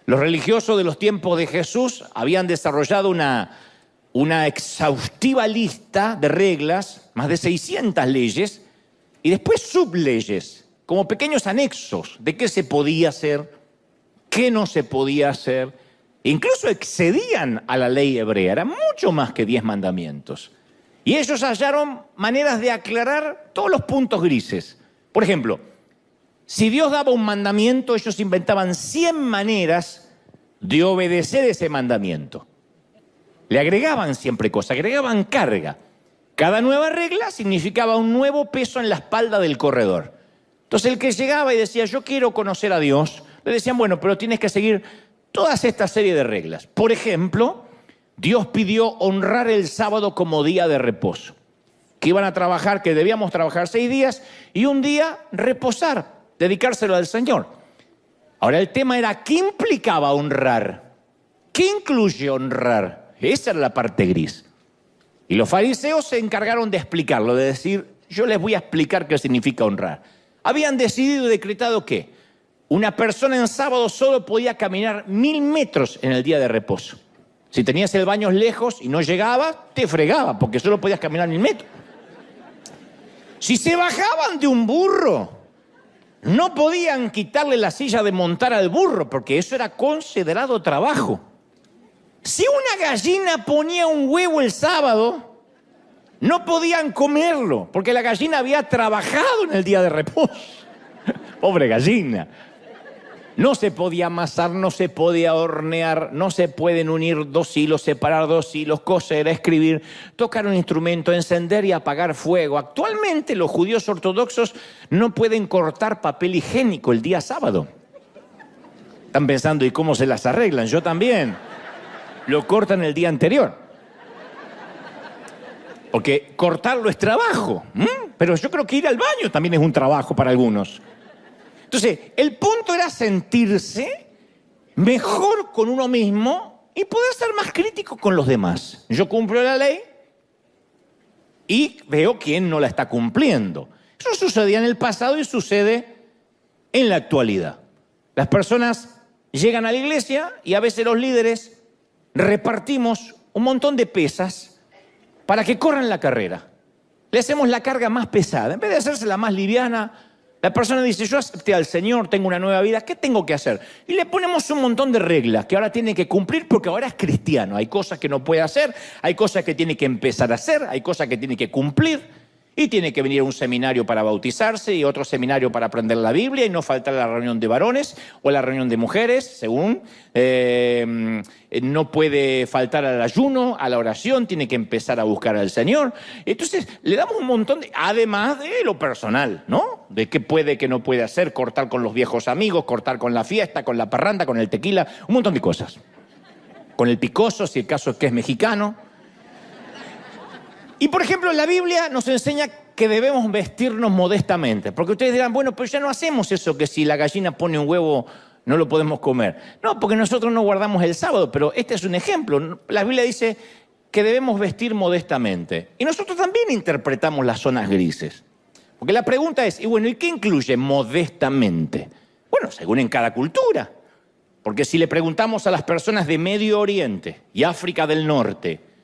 Los religiosos de los tiempos de Jesús habían desarrollado una exhaustiva lista de reglas, más de 600 leyes, y después subleyes, como pequeños anexos de qué se podía hacer, qué no se podía hacer. Incluso excedían a la ley hebrea, eran mucho más que 10 mandamientos. Y ellos hallaron maneras de aclarar todos los puntos grises. Por ejemplo, si Dios daba un mandamiento, ellos inventaban 100 maneras de obedecer ese mandamiento. Le agregaban siempre cosas, agregaban carga. Cada nueva regla significaba un nuevo peso en la espalda del corredor. Entonces el que llegaba y decía, yo quiero conocer a Dios, le decían, bueno, pero tienes que seguir todas esta serie de reglas. Por ejemplo, Dios pidió honrar el sábado como día de reposo. Que iban a trabajar, que debíamos trabajar 6 días y un día reposar, dedicárselo al Señor. Ahora el tema era, ¿qué implicaba honrar? ¿Qué incluye honrar? Esa era la parte gris. Y los fariseos se encargaron de explicarlo, de decir, yo les voy a explicar qué significa honrar. Habían decidido y decretado que una persona en sábado solo podía caminar 1000 metros en el día de reposo. Si tenías el baño lejos y no llegabas, te fregaba, porque solo podías caminar 1000 metros. Si se bajaban de un burro, no podían quitarle la silla de montar al burro, porque eso era considerado trabajo. Si una gallina ponía un huevo el sábado, no podían comerlo, porque la gallina había trabajado en el día de reposo. Pobre gallina. No se podía amasar, no se podía hornear, no se pueden unir dos hilos, separar dos hilos, coser, escribir, tocar un instrumento, encender y apagar fuego. Actualmente los judíos ortodoxos no pueden cortar papel higiénico el día sábado. Están pensando, ¿y cómo se las arreglan? Yo también. Lo cortan el día anterior. Porque cortarlo es trabajo. Pero yo creo que ir al baño también es un trabajo para algunos. Entonces, el punto era sentirse mejor con uno mismo y poder ser más crítico con los demás. Yo cumplo la ley y veo quién no la está cumpliendo. Eso sucedía en el pasado y sucede en la actualidad. Las personas llegan a la iglesia y a veces los líderes repartimos un montón de pesas para que corran la carrera. Le hacemos la carga más pesada. En vez de hacérsela más liviana, la persona dice, yo acepté al Señor, tengo una nueva vida, ¿qué tengo que hacer? Y le ponemos un montón de reglas que ahora tiene que cumplir porque ahora es cristiano. Hay cosas que no puede hacer, hay cosas que tiene que empezar a hacer, hay cosas que tiene que cumplir. Y tiene que venir a un seminario para bautizarse y otro seminario para aprender la Biblia y no faltar a la reunión de varones o a la reunión de mujeres, según. No puede faltar al ayuno, a la oración, tiene que empezar a buscar al Señor. Entonces, le damos un montón de... Además de lo personal, ¿no? De qué puede, qué no puede hacer, cortar con los viejos amigos, cortar con la fiesta, con la parranda, con el tequila, un montón de cosas. Con el picoso, si el caso es que es mexicano. Y, por ejemplo, la Biblia nos enseña que debemos vestirnos modestamente. Porque ustedes dirán, bueno, pero ya no hacemos eso que si la gallina pone un huevo no lo podemos comer. No, porque nosotros no guardamos el sábado, pero este es un ejemplo. La Biblia dice que debemos vestir modestamente. Y nosotros también interpretamos las zonas grises. Porque la pregunta es, y bueno, ¿y qué incluye modestamente? Bueno, según en cada cultura. Porque si le preguntamos a las personas de Medio Oriente y África del Norte,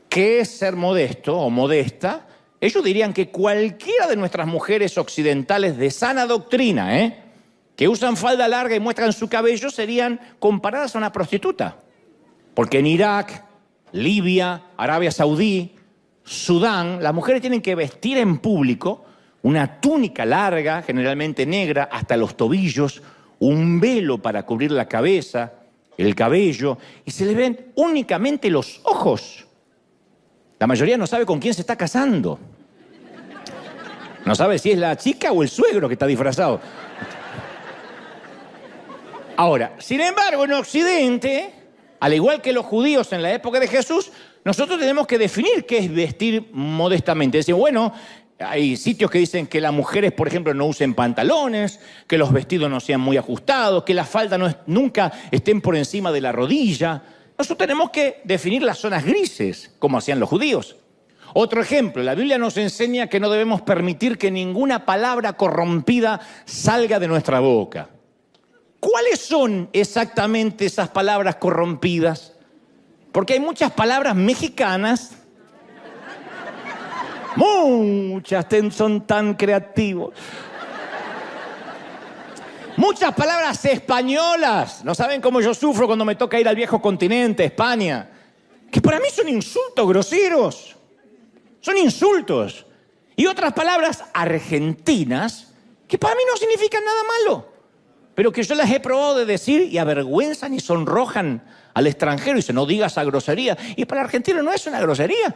¿qué es ser modesto o modesta? Ellos dirían que cualquiera de nuestras mujeres occidentales de sana doctrina, que usan falda larga y muestran su cabello, serían comparadas a una prostituta. Porque en Irak, Libia, Arabia Saudí, Sudán, las mujeres tienen que vestir en público una túnica larga, generalmente negra, hasta los tobillos, un velo para cubrir la cabeza, el cabello, y se les ven únicamente los ojos. La mayoría no sabe con quién se está casando. No sabe si es la chica o el suegro que está disfrazado. Ahora, sin embargo, en Occidente, al igual que los judíos en la época de Jesús, nosotros tenemos que definir qué es vestir modestamente. Es decir, bueno, hay sitios que dicen que las mujeres, por ejemplo, no usen pantalones, que los vestidos no sean muy ajustados, que las faldas nunca estén por encima de la rodilla. Nosotros tenemos que definir las zonas grises, como hacían los judíos. Otro ejemplo, la Biblia nos enseña que no debemos permitir que ninguna palabra corrompida salga de nuestra boca. ¿Cuáles son exactamente esas palabras corrompidas? Porque hay muchas palabras mexicanas, muchas son tan creativos. Muchas palabras españolas. No saben cómo yo sufro cuando me toca ir al viejo continente, España. Que para mí son insultos groseros. Son insultos. Y otras palabras argentinas que para mí no significan nada malo. Pero que yo las he probado de decir y avergüenzan y sonrojan al extranjero. Y dice, no digas esa grosería. Y para el argentino no es una grosería.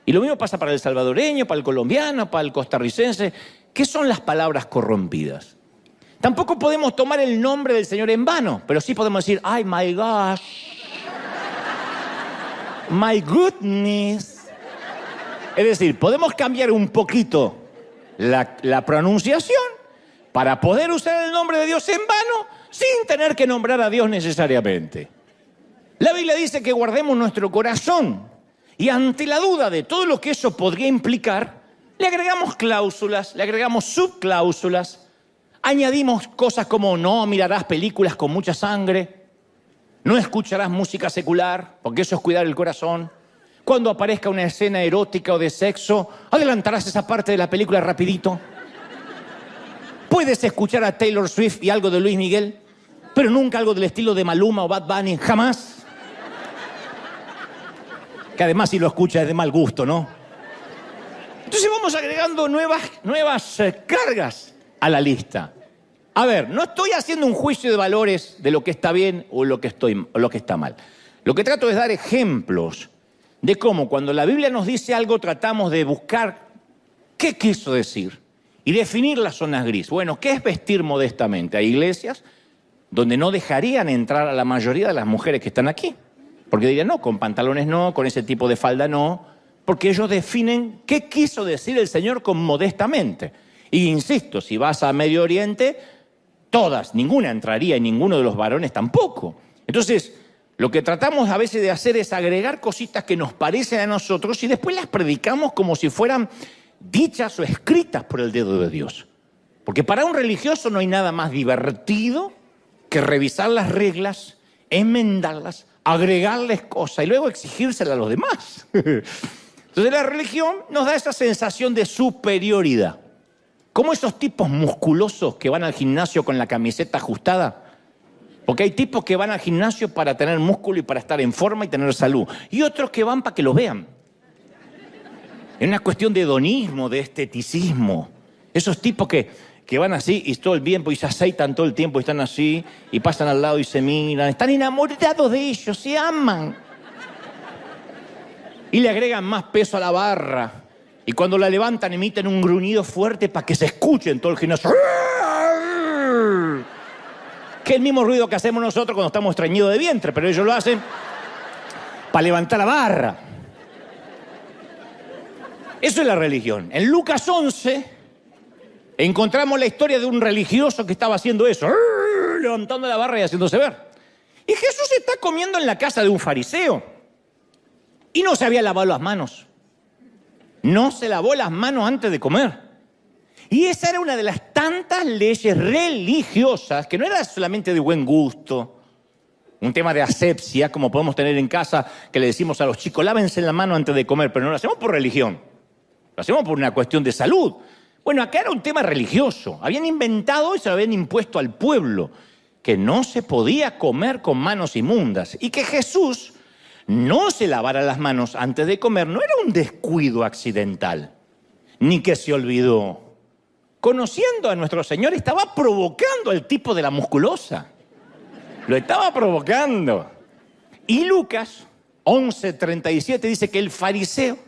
Y lo mismo pasa para el salvadoreño, para el colombiano, para el costarricense. ¿Qué son las palabras corrompidas? Tampoco podemos tomar el nombre del Señor en vano, pero sí podemos decir, ay, my gosh, my goodness. Es decir, podemos cambiar un poquito la pronunciación para poder usar el nombre de Dios en vano sin tener que nombrar a Dios necesariamente. La Biblia dice que guardemos nuestro corazón y ante la duda de todo lo que eso podría implicar, le agregamos cláusulas, le agregamos subcláusulas. Añadimos cosas como no mirarás películas con mucha sangre, no escucharás música secular, porque eso es cuidar el corazón. Cuando aparezca una escena erótica o de sexo, adelantarás esa parte de la película rapidito. Puedes escuchar a Taylor Swift y algo de Luis Miguel, pero nunca algo del estilo de Maluma o Bad Bunny, jamás. Que además si lo escuchas es de mal gusto, ¿no? Entonces vamos agregando nuevas cargas a la lista. A ver, no estoy haciendo un juicio de valores de lo que está bien o lo que está mal. Lo que trato es dar ejemplos de cómo cuando la Biblia nos dice algo tratamos de buscar qué quiso decir y definir las zonas gris. Bueno, ¿qué es vestir modestamente? Hay iglesias donde no dejarían entrar a la mayoría de las mujeres que están aquí. Porque dirían, no, con pantalones no, con ese tipo de falda no. Porque ellos definen qué quiso decir el Señor con modestamente. Y insisto, si vas a Medio Oriente, todas, ninguna entraría y ninguno de los varones tampoco. Entonces, lo que tratamos a veces de hacer es agregar cositas que nos parecen a nosotros y después las predicamos como si fueran dichas o escritas por el dedo de Dios. Porque para un religioso no hay nada más divertido que revisar las reglas, enmendarlas, agregarles cosas y luego exigírselas a los demás. Entonces la religión nos da esa sensación de superioridad. Como esos tipos musculosos que van al gimnasio con la camiseta ajustada. Porque hay tipos que van al gimnasio para tener músculo y para estar en forma y tener salud. Y otros que van para que los vean. Es una cuestión de hedonismo, de esteticismo. Esos tipos que van así y todo el tiempo y se aceitan todo el tiempo y están así y pasan al lado y se miran. Están enamorados de ellos, se aman. Y le agregan más peso a la barra. Y cuando la levantan emiten un gruñido fuerte para que se escuche en todo el gimnasio. Que es el mismo ruido que hacemos nosotros cuando estamos estreñidos de vientre, pero ellos lo hacen para levantar la barra. Eso es la religión. En Lucas 11 encontramos la historia de un religioso que estaba haciendo eso, levantando la barra y haciéndose ver. Y Jesús está comiendo en la casa de un fariseo y no se había lavado las manos. No se lavó las manos antes de comer. Y esa era una de las tantas leyes religiosas que no era solamente de buen gusto, un tema de asepsia, como podemos tener en casa, que le decimos a los chicos, lávense la mano antes de comer, pero no lo hacemos por religión, lo hacemos por una cuestión de salud. Bueno, acá era un tema religioso. Habían inventado y se lo habían impuesto al pueblo, que no se podía comer con manos inmundas y que Jesús no se lavara las manos antes de comer no era un descuido accidental, ni que se olvidó. Conociendo a nuestro Señor, estaba provocando al tipo de la musculosa. Lo estaba provocando. Y Lucas 11:37 dice que el fariseo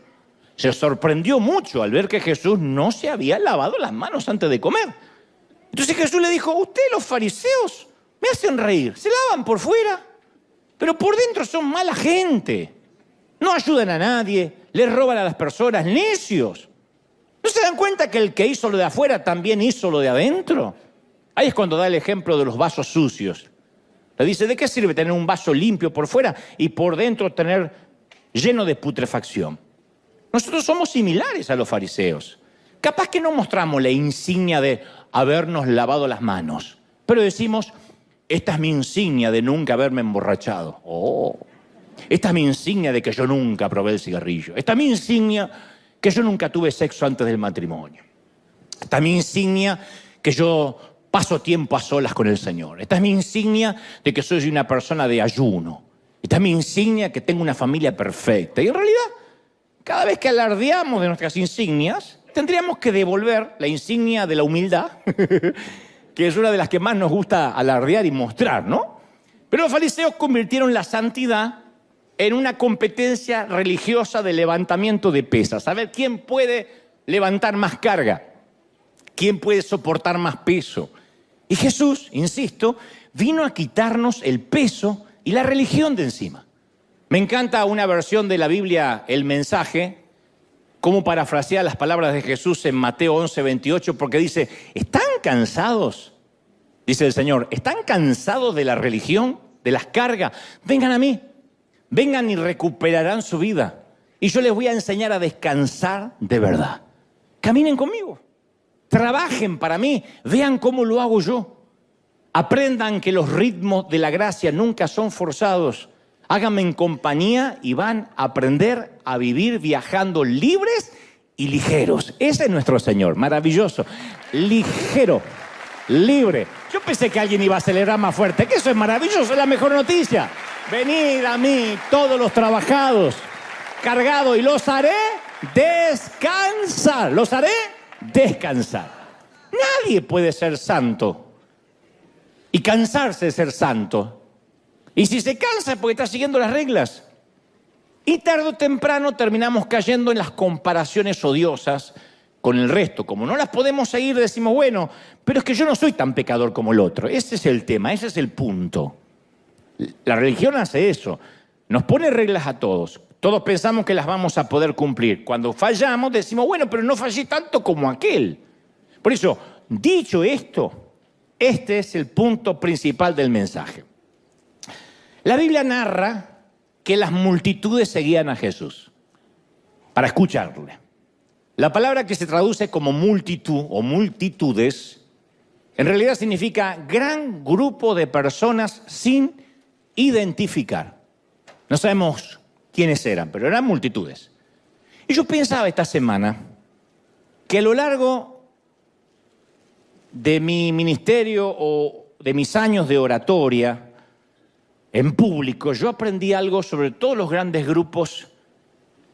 se sorprendió mucho al ver que Jesús no se había lavado las manos antes de comer. Entonces Jesús le dijo, ustedes los fariseos me hacen reír, se lavan por fuera, pero por dentro son mala gente. No ayudan a nadie, les roban a las personas, necios. ¿No se dan cuenta que el que hizo lo de afuera también hizo lo de adentro? Ahí es cuando da el ejemplo de los vasos sucios. Le dice, ¿de qué sirve tener un vaso limpio por fuera y por dentro tener lleno de putrefacción? Nosotros somos similares a los fariseos. Capaz que no mostramos la insignia de habernos lavado las manos, pero decimos, esta es mi insignia de nunca haberme emborrachado. Oh, esta es mi insignia de que yo nunca probé el cigarrillo. Esta es mi insignia que yo nunca tuve sexo antes del matrimonio. Esta es mi insignia que yo paso tiempo a solas con el Señor. Esta es mi insignia de que soy una persona de ayuno. Esta es mi insignia que tengo una familia perfecta. Y en realidad, cada vez que alardeamos de nuestras insignias, tendríamos que devolver la insignia de la humildad, que es una de las que más nos gusta alardear y mostrar, ¿no? Pero los fariseos convirtieron la santidad en una competencia religiosa de levantamiento de pesas. A ver quién puede levantar más carga, quién puede soportar más peso. Y Jesús, insisto, vino a quitarnos el peso y la religión de encima. Me encanta una versión de la Biblia, El Mensaje, cómo parafrasea las palabras de Jesús en Mateo 11:28, porque dice, ¿están cansados? Dice el Señor, ¿están cansados de la religión, de las cargas? Vengan a mí, vengan y recuperarán su vida. Y yo les voy a enseñar a descansar de verdad. Caminen conmigo, trabajen para mí, vean cómo lo hago yo. Aprendan que los ritmos de la gracia nunca son forzados. Háganme en compañía y van a aprender a vivir viajando libres y ligeros. Ese es nuestro Señor, maravilloso. Ligero, libre. Yo pensé que alguien iba a celebrar más fuerte, que eso es maravilloso, es la mejor noticia. Venid a mí, todos los trabajados, cargados, y los haré descansar. Los haré descansar. Nadie puede ser santo y cansarse de ser santo. Y si se cansa es porque está siguiendo las reglas. Y tarde o temprano terminamos cayendo en las comparaciones odiosas con el resto. Como no las podemos seguir, decimos, bueno, pero es que yo no soy tan pecador como el otro. Ese es el tema, ese es el punto. La religión hace eso. Nos pone reglas a todos. Todos pensamos que las vamos a poder cumplir. Cuando fallamos decimos, bueno, pero no fallé tanto como aquel. Por eso, dicho esto, este es el punto principal del mensaje. La Biblia narra que las multitudes seguían a Jesús para escucharle. La palabra que se traduce como multitud o multitudes, en realidad significa gran grupo de personas sin identificar. No sabemos quiénes eran, pero eran multitudes. Y yo pensaba esta semana que a lo largo de mi ministerio o de mis años de oratoria en público, yo aprendí algo sobre todos los grandes grupos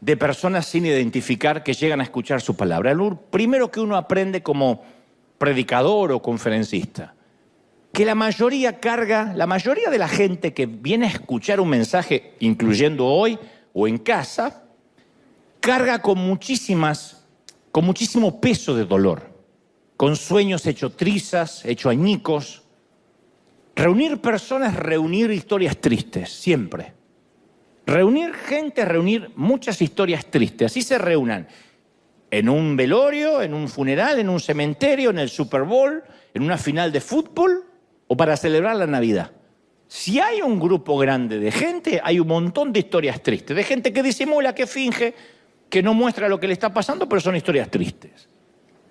de personas sin identificar que llegan a escuchar su palabra. Lo primero que uno aprende como predicador o conferencista, que la mayoría de la gente que viene a escuchar un mensaje, incluyendo hoy o en casa, carga con muchísimo peso de dolor, con sueños hechos trizas, hechos añicos. Reunir personas, reunir historias tristes, siempre. Reunir gente, reunir muchas historias tristes. Así se reúnan en un velorio, en un funeral, en un cementerio, en el Super Bowl, en una final de fútbol o para celebrar la Navidad. Si hay un grupo grande de gente, hay un montón de historias tristes, de gente que disimula, que finge, que no muestra lo que le está pasando, pero son historias tristes.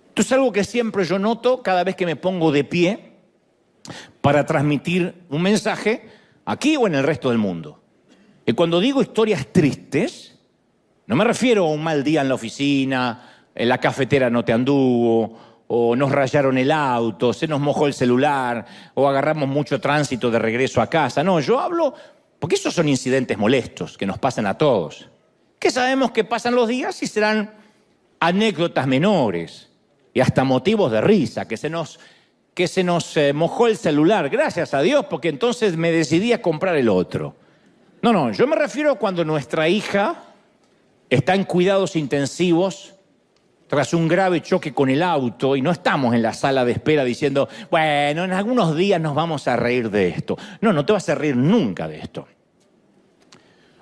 Esto es algo que siempre yo noto cada vez que me pongo de pie para transmitir un mensaje aquí o en el resto del mundo. Y cuando digo historias tristes, no me refiero a un mal día en la oficina, en la cafetera no te anduvo, o nos rayaron el auto, se nos mojó el celular, o agarramos mucho tránsito de regreso a casa. No, yo hablo, porque esos son incidentes molestos que nos pasan a todos, que sabemos que pasan los días y serán anécdotas menores y hasta motivos de risa, que se nos mojó el celular, gracias a Dios, porque entonces me decidí a comprar el otro. No, yo me refiero a cuando nuestra hija está en cuidados intensivos tras un grave choque con el auto y no estamos en la sala de espera diciendo, bueno, en algunos días nos vamos a reír de esto. No te vas a reír nunca de esto.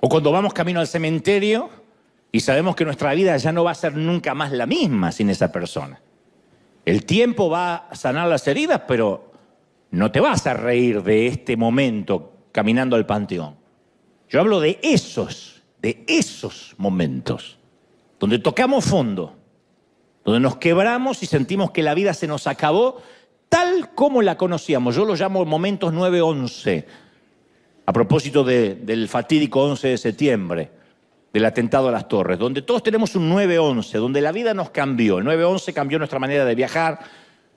O cuando vamos camino al cementerio y sabemos que nuestra vida ya no va a ser nunca más la misma sin esa persona. El tiempo va a sanar las heridas, pero no te vas a reír de este momento caminando al panteón. Yo hablo de esos momentos, donde tocamos fondo, donde nos quebramos y sentimos que la vida se nos acabó tal como la conocíamos. Yo lo llamo momentos 9/11, a propósito del fatídico 11 de septiembre, del atentado a las Torres, donde todos tenemos un 9/11, donde la vida nos cambió. El 9/11 cambió nuestra manera de viajar,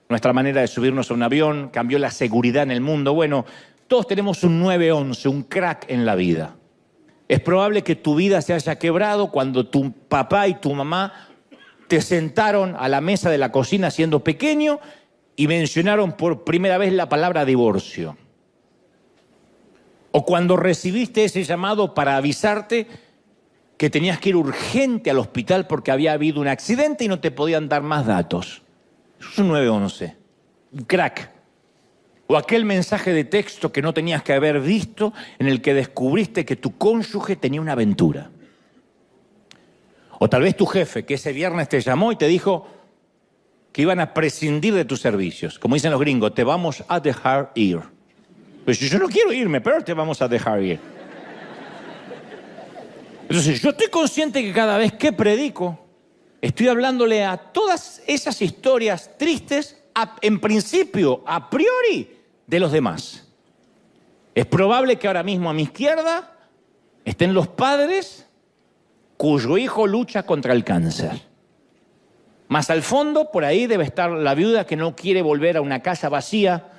nuestra manera de subirnos a un avión, cambió la seguridad en el mundo. Bueno, todos tenemos un 9/11, un crack en la vida. Es probable que tu vida se haya quebrado cuando tu papá y tu mamá te sentaron a la mesa de la cocina siendo pequeño y mencionaron por primera vez la palabra divorcio. O cuando recibiste ese llamado para avisarte que tenías que ir urgente al hospital porque había habido un accidente y no te podían dar más datos. Eso es un 9/11, un crack. O aquel mensaje de texto que no tenías que haber visto, en el que descubriste que tu cónyuge tenía una aventura. O tal vez tu jefe, que ese viernes te llamó y te dijo que iban a prescindir de tus servicios. Como dicen los gringos, te vamos a dejar ir. Pues yo no quiero irme, pero te vamos a dejar ir. Entonces, yo estoy consciente que cada vez que predico, estoy hablándole a todas esas historias tristes, en principio, a priori, de los demás. Es probable que ahora mismo a mi izquierda estén los padres cuyo hijo lucha contra el cáncer. Más al fondo, por ahí debe estar la viuda que no quiere volver a una casa vacía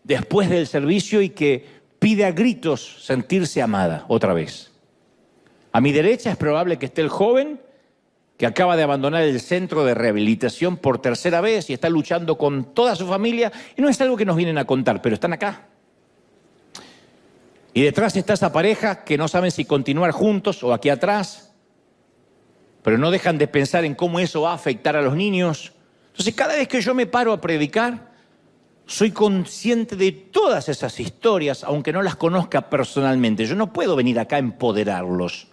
después del servicio y que pide a gritos sentirse amada otra vez. A mi derecha es probable que esté el joven que acaba de abandonar el centro de rehabilitación por tercera vez y está luchando con toda su familia. Y no es algo que nos vienen a contar, pero están acá. Y detrás está esa pareja que no saben si continuar juntos o aquí atrás, pero no dejan de pensar en cómo eso va a afectar a los niños. Entonces, cada vez que yo me paro a predicar, soy consciente de todas esas historias, aunque no las conozca personalmente. Yo no puedo venir acá a empoderarlos,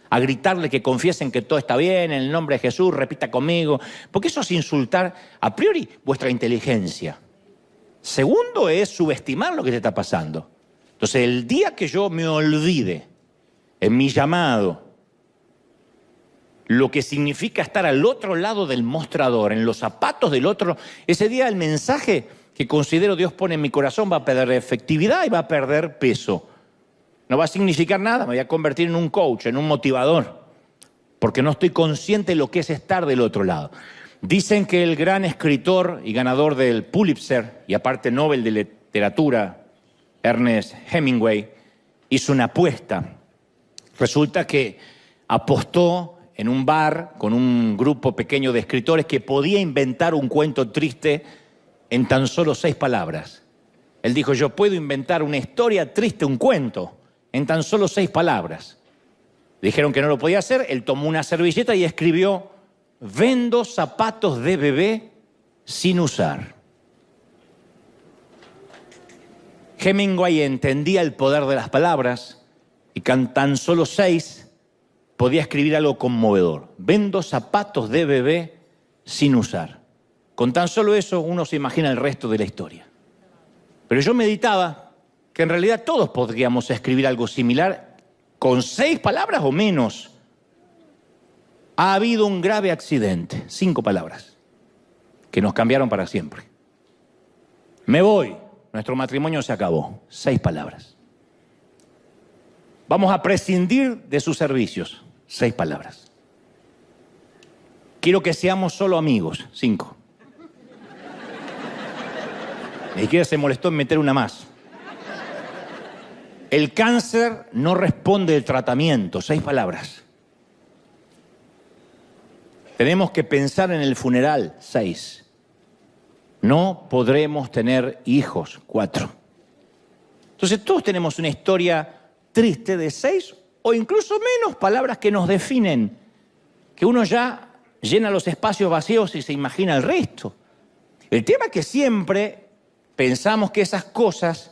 a gritarle que confiesen que todo está bien, en el nombre de Jesús, repita conmigo, porque eso es insultar a priori vuestra inteligencia. Segundo es subestimar lo que te está pasando. Entonces, el día que yo me olvide en mi llamado lo que significa estar al otro lado del mostrador, en los zapatos del otro, ese día el mensaje que considero Dios pone en mi corazón va a perder efectividad y va a perder peso. No va a significar nada, me voy a convertir en un coach, en un motivador, porque no estoy consciente de lo que es estar del otro lado. Dicen que el gran escritor y ganador del Pulitzer, y aparte Nobel de Literatura, Ernest Hemingway, hizo una apuesta. Resulta que apostó en un bar con un grupo pequeño de escritores que podía inventar un cuento triste en tan solo 6 palabras. Él dijo, yo puedo inventar una historia triste, un cuento, en tan solo 6 palabras. Dijeron que no lo podía hacer, él tomó una servilleta y escribió, vendo zapatos de bebé sin usar. Hemingway entendía el poder de las palabras y con tan solo 6 podía escribir algo conmovedor. Vendo zapatos de bebé sin usar. Con tan solo eso uno se imagina el resto de la historia. Pero yo meditaba que en realidad todos podríamos escribir algo similar con 6 palabras o menos. Ha habido un grave accidente, 5 palabras, que nos cambiaron para siempre. Me voy, nuestro matrimonio se acabó, 6 palabras. Vamos a prescindir de sus servicios, 6 palabras. Quiero que seamos solo amigos, 5. Ni siquiera se molestó en meter una más. El cáncer no responde del tratamiento, 6 palabras. Tenemos que pensar en el funeral, 6. No podremos tener hijos, 4. Entonces todos tenemos una historia triste de 6 o incluso menos palabras que nos definen, que uno ya llena los espacios vacíos y se imagina el resto. El tema es que siempre pensamos que esas cosas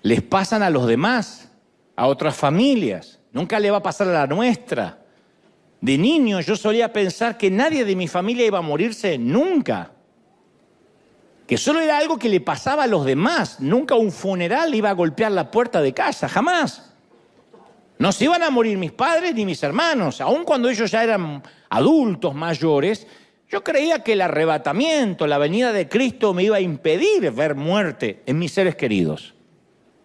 les pasan a los demás, a otras familias. Nunca le va a pasar a la nuestra. De niño yo solía pensar que nadie de mi familia iba a morirse nunca. Que solo era algo que le pasaba a los demás. Nunca un funeral iba a golpear la puerta de casa, jamás. No se iban a morir mis padres ni mis hermanos. Aun cuando ellos ya eran adultos mayores, yo creía que el arrebatamiento, la venida de Cristo me iba a impedir ver muerte en mis seres queridos.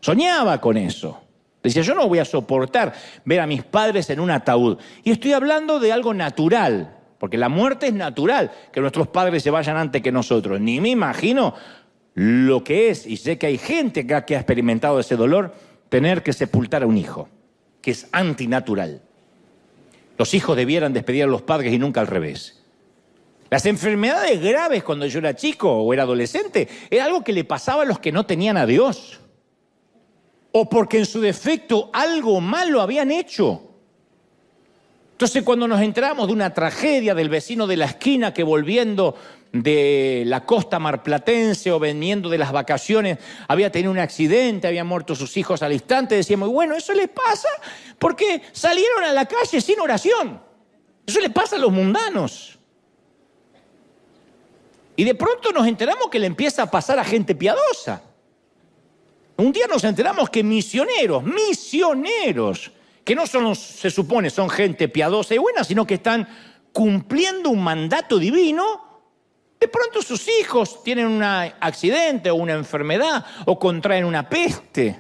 Soñaba con eso. Decía, yo no voy a soportar ver a mis padres en un ataúd. Y estoy hablando de algo natural, porque la muerte es natural, que nuestros padres se vayan antes que nosotros. Ni me imagino lo que es, y sé que hay gente acá que ha experimentado ese dolor, tener que sepultar a un hijo, que es antinatural. Los hijos debieran despedir a los padres y nunca al revés. Las enfermedades graves cuando yo era chico o era adolescente, era algo que le pasaba a los que no tenían a Dios. O porque en su defecto algo malo habían hecho. Entonces cuando nos enteramos de una tragedia del vecino de la esquina que volviendo de la costa marplatense o veniendo de las vacaciones había tenido un accidente, habían muerto sus hijos al instante, decíamos, bueno, eso le pasa porque salieron a la calle sin oración. Eso le pasa a los mundanos. Y de pronto nos enteramos que le empieza a pasar a gente piadosa. Un día nos enteramos que misioneros, que no son, se supone, son gente piadosa y buena, sino que están cumpliendo un mandato divino, de pronto sus hijos tienen un accidente o una enfermedad o contraen una peste.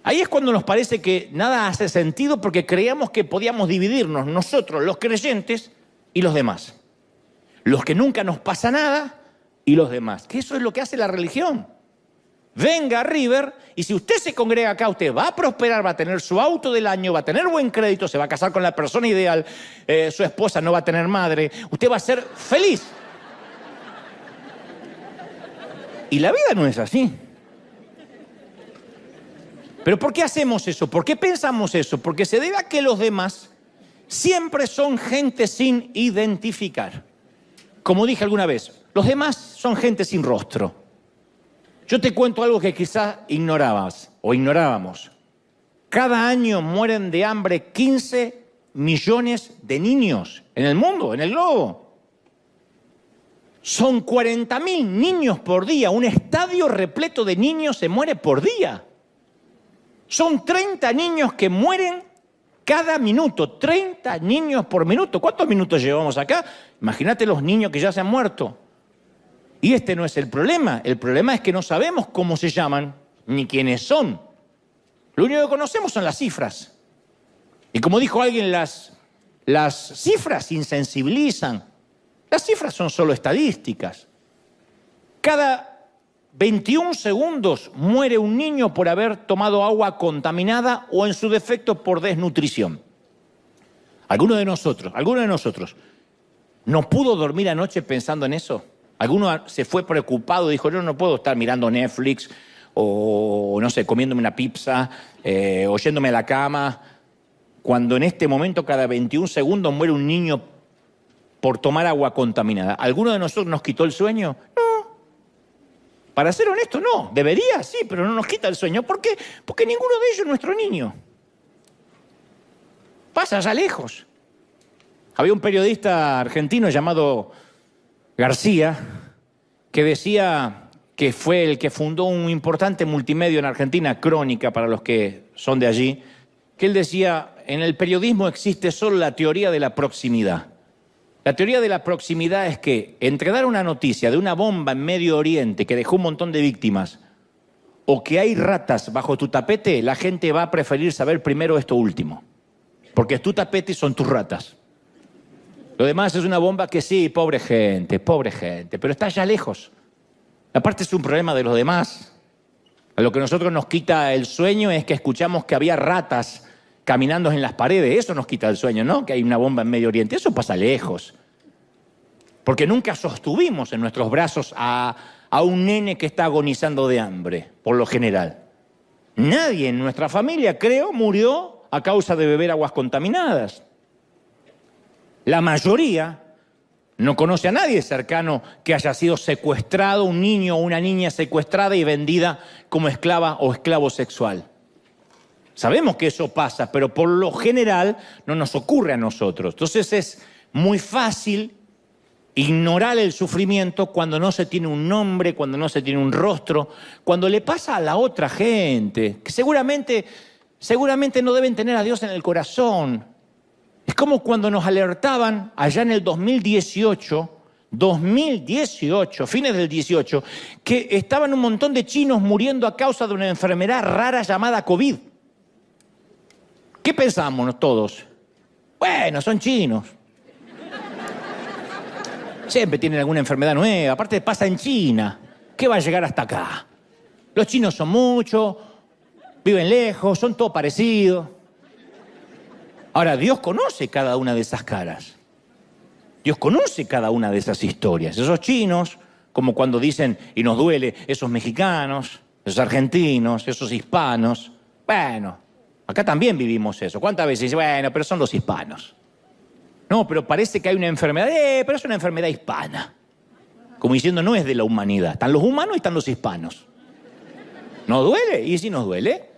Ahí es cuando nos parece que nada hace sentido porque creíamos que podíamos dividirnos nosotros, los creyentes, y los demás. Los que nunca nos pasa nada y los demás. Que eso es lo que hace la religión. Venga a River y si usted se congrega acá, usted va a prosperar, va a tener su auto del año, va a tener buen crédito, se va a casar con la persona ideal, su esposa no va a tener madre, usted va a ser feliz. Y la vida no es así. ¿Pero por qué hacemos eso? ¿Por qué pensamos eso? Porque se debe a que los demás siempre son gente sin identificar. Como dije alguna vez, los demás son gente sin rostro. Yo te cuento algo que quizás ignorabas o ignorábamos. Cada año mueren de hambre 15 millones de niños en el mundo, en el globo. Son 40.000 niños por día. Un estadio repleto de niños se muere por día. Son 30 niños que mueren cada minuto. 30 niños por minuto. ¿Cuántos minutos llevamos acá? Imagínate los niños que ya se han muerto. Y este no es el problema. El problema es que no sabemos cómo se llaman ni quiénes son. Lo único que conocemos son las cifras. Y como dijo alguien, las cifras insensibilizan. Las cifras son solo estadísticas. Cada 21 segundos muere un niño por haber tomado agua contaminada o en su defecto por desnutrición. ¿Alguno de nosotros no pudo dormir anoche pensando en eso? ¿Alguno se fue preocupado y dijo, yo no puedo estar mirando Netflix o, no sé, comiéndome una pizza o yéndome a la cama, cuando en este momento cada 21 segundos muere un niño por tomar agua contaminada? ¿Alguno de nosotros nos quitó el sueño? No. Para ser honesto, no. Debería, sí, pero no nos quita el sueño. ¿Por qué? Porque ninguno de ellos es nuestro niño. Pasa allá lejos. Había un periodista argentino llamado García que decía que fue el que fundó un importante multimedio en Argentina, Crónica, para los que son de allí, que él decía, en el periodismo existe solo la teoría de la proximidad. La teoría de la proximidad es que entre dar una noticia de una bomba en Medio Oriente que dejó un montón de víctimas o que hay ratas bajo tu tapete, la gente va a preferir saber primero esto último. Porque es tu tapete y son tus ratas. Lo demás es una bomba que sí, pobre gente, pero está allá lejos. Aparte es un problema de los demás. A lo que a nosotros nos quita el sueño es que escuchamos que había ratas caminando en las paredes. Eso nos quita el sueño, ¿no? Que hay una bomba en Medio Oriente. Eso pasa lejos. Porque nunca sostuvimos en nuestros brazos a un nene que está agonizando de hambre, por lo general. Nadie en nuestra familia, creo, murió a causa de beber aguas contaminadas. La mayoría no conoce a nadie cercano que haya sido secuestrado, un niño o una niña secuestrada y vendida como esclava o esclavo sexual. Sabemos que eso pasa, pero por lo general no nos ocurre a nosotros. Entonces es muy fácil ignorar el sufrimiento cuando no se tiene un nombre, cuando no se tiene un rostro, cuando le pasa a la otra gente, que seguramente no deben tener a Dios en el corazón. Es como cuando nos alertaban allá en el 2018, fines del 18, que estaban un montón de chinos muriendo a causa de una enfermedad rara llamada COVID. ¿Qué pensamos todos? Bueno, son chinos. Siempre tienen alguna enfermedad nueva. Aparte pasa en China. ¿Qué va a llegar hasta acá? Los chinos son muchos, viven lejos, son todos parecidos. Ahora, Dios conoce cada una de esas caras. Dios conoce cada una de esas historias. Esos chinos, como cuando dicen, y nos duele, esos mexicanos, esos argentinos, esos hispanos. Bueno, acá también vivimos eso. ¿Cuántas veces dicen, bueno, pero son los hispanos? No, pero parece que hay una enfermedad, pero es una enfermedad hispana. Como diciendo, no es de la humanidad. Están los humanos y están los hispanos. ¿No duele? ¿Y si nos duele?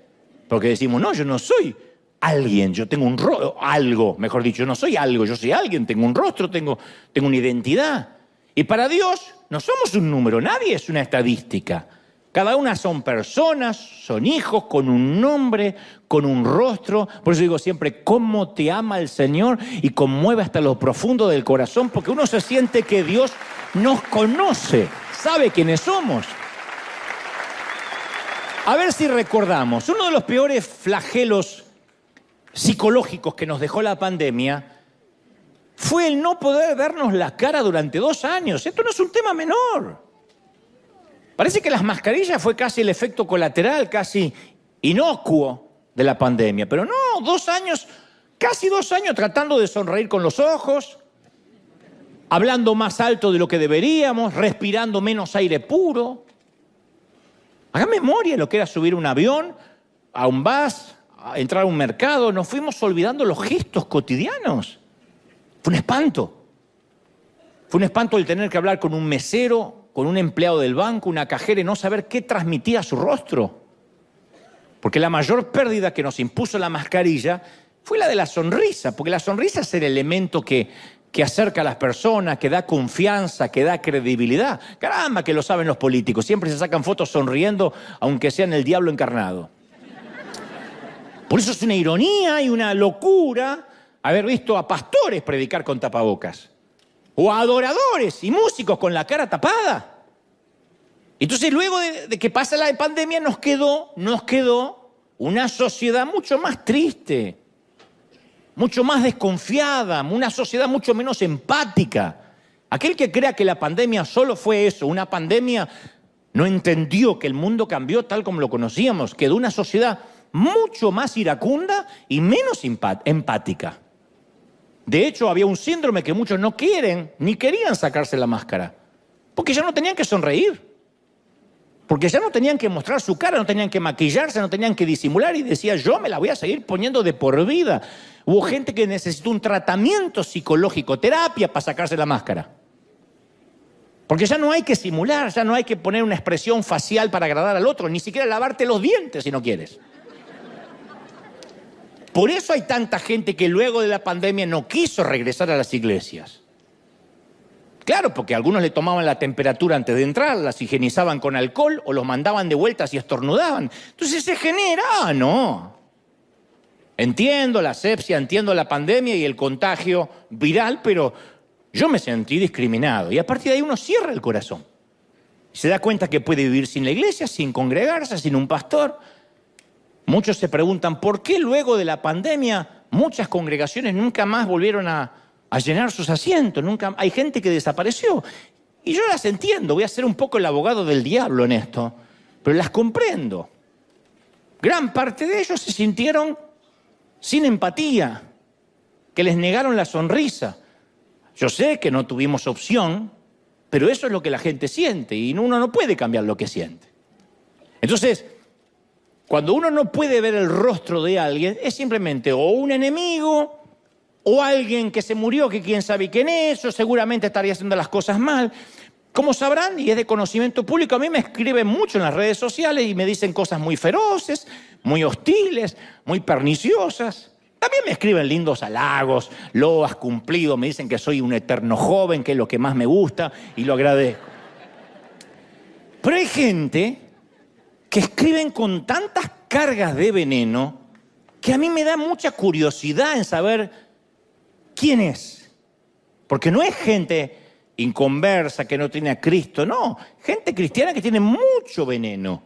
Porque decimos, no, yo no soy alguien, yo tengo un rostro, algo, mejor dicho, yo no soy algo, yo soy alguien, tengo un rostro, tengo una identidad. Y para Dios no somos un número, nadie es una estadística. Cada una son personas, son hijos con un nombre, con un rostro. Por eso digo siempre, cómo te ama el Señor y conmueve hasta lo profundo del corazón, porque uno se siente que Dios nos conoce, sabe quiénes somos. A ver si recordamos, uno de los peores flagelos psicológicos que nos dejó la pandemia fue el no poder vernos la cara durante 2 años. Esto no es un tema menor. Parece que las mascarillas fue casi el efecto colateral, casi inocuo de la pandemia. Pero no, 2 años, casi 2 años tratando de sonreír con los ojos, hablando más alto de lo que deberíamos, respirando menos aire puro. Haga memoria de lo que era subir un avión a un bus, a entrar a un mercado, nos fuimos olvidando los gestos cotidianos. Fue un espanto. Fue un espanto el tener que hablar con un mesero, con un empleado del banco, una cajera y no saber qué transmitía su rostro. Porque la mayor pérdida que nos impuso la mascarilla fue la de la sonrisa, porque la sonrisa es el elemento que acerca a las personas, que da confianza, que da credibilidad. Caramba, que lo saben los políticos. Siempre se sacan fotos sonriendo, aunque sean el diablo encarnado. Por eso es una ironía y una locura haber visto a pastores predicar con tapabocas. O a adoradores y músicos con la cara tapada. Entonces, luego de que pasa la pandemia, nos quedó una sociedad mucho más triste, mucho más desconfiada, una sociedad mucho menos empática. Aquel que crea que la pandemia solo fue eso, una pandemia, no entendió que el mundo cambió tal como lo conocíamos. Quedó una sociedad mucho más iracunda y menos empática. De hecho, había un síndrome que muchos no quieren ni querían sacarse la máscara, porque ya no tenían que sonreír, porque ya no tenían que mostrar su cara, no tenían que maquillarse, no tenían que disimular, y decía, yo me la voy a seguir poniendo de por vida. Hubo gente que necesitó un tratamiento psicológico, terapia para sacarse la máscara. Porque ya no hay que simular, ya no hay que poner una expresión facial para agradar al otro, ni siquiera lavarte los dientes si no quieres. Por eso hay tanta gente que luego de la pandemia no quiso regresar a las iglesias. Claro, porque algunos le tomaban la temperatura antes de entrar, las higienizaban con alcohol o los mandaban de vuelta si estornudaban. Entonces se genera, no. Entiendo la asepsia, entiendo la pandemia y el contagio viral, pero yo me sentí discriminado. Y a partir de ahí uno cierra el corazón. Se da cuenta que puede vivir sin la iglesia, sin congregarse, sin un pastor. Muchos se preguntan, ¿por qué luego de la pandemia muchas congregaciones nunca más volvieron a llenar sus asientos? Hay gente que desapareció. Y yo las entiendo, voy a ser un poco el abogado del diablo en esto, pero las comprendo. Gran parte de ellos se sintieron sin empatía, que les negaron la sonrisa. Yo sé que no tuvimos opción, pero eso es lo que la gente siente y uno no puede cambiar lo que siente. Entonces, cuando uno no puede ver el rostro de alguien, es simplemente o un enemigo o alguien que se murió, que quién sabe quién es, o seguramente estaría haciendo las cosas mal. Como sabrán, y es de conocimiento público, a mí me escriben mucho en las redes sociales y me dicen cosas muy feroces, muy hostiles, muy perniciosas. También me escriben lindos halagos, lo has cumplido, me dicen que soy un eterno joven, que es lo que más me gusta, y lo agradezco. Pero hay gente que escriben con tantas cargas de veneno que a mí me da mucha curiosidad en saber quién es. Porque no es gente inconversa que no tiene a Cristo, no. Gente cristiana que tiene mucho veneno.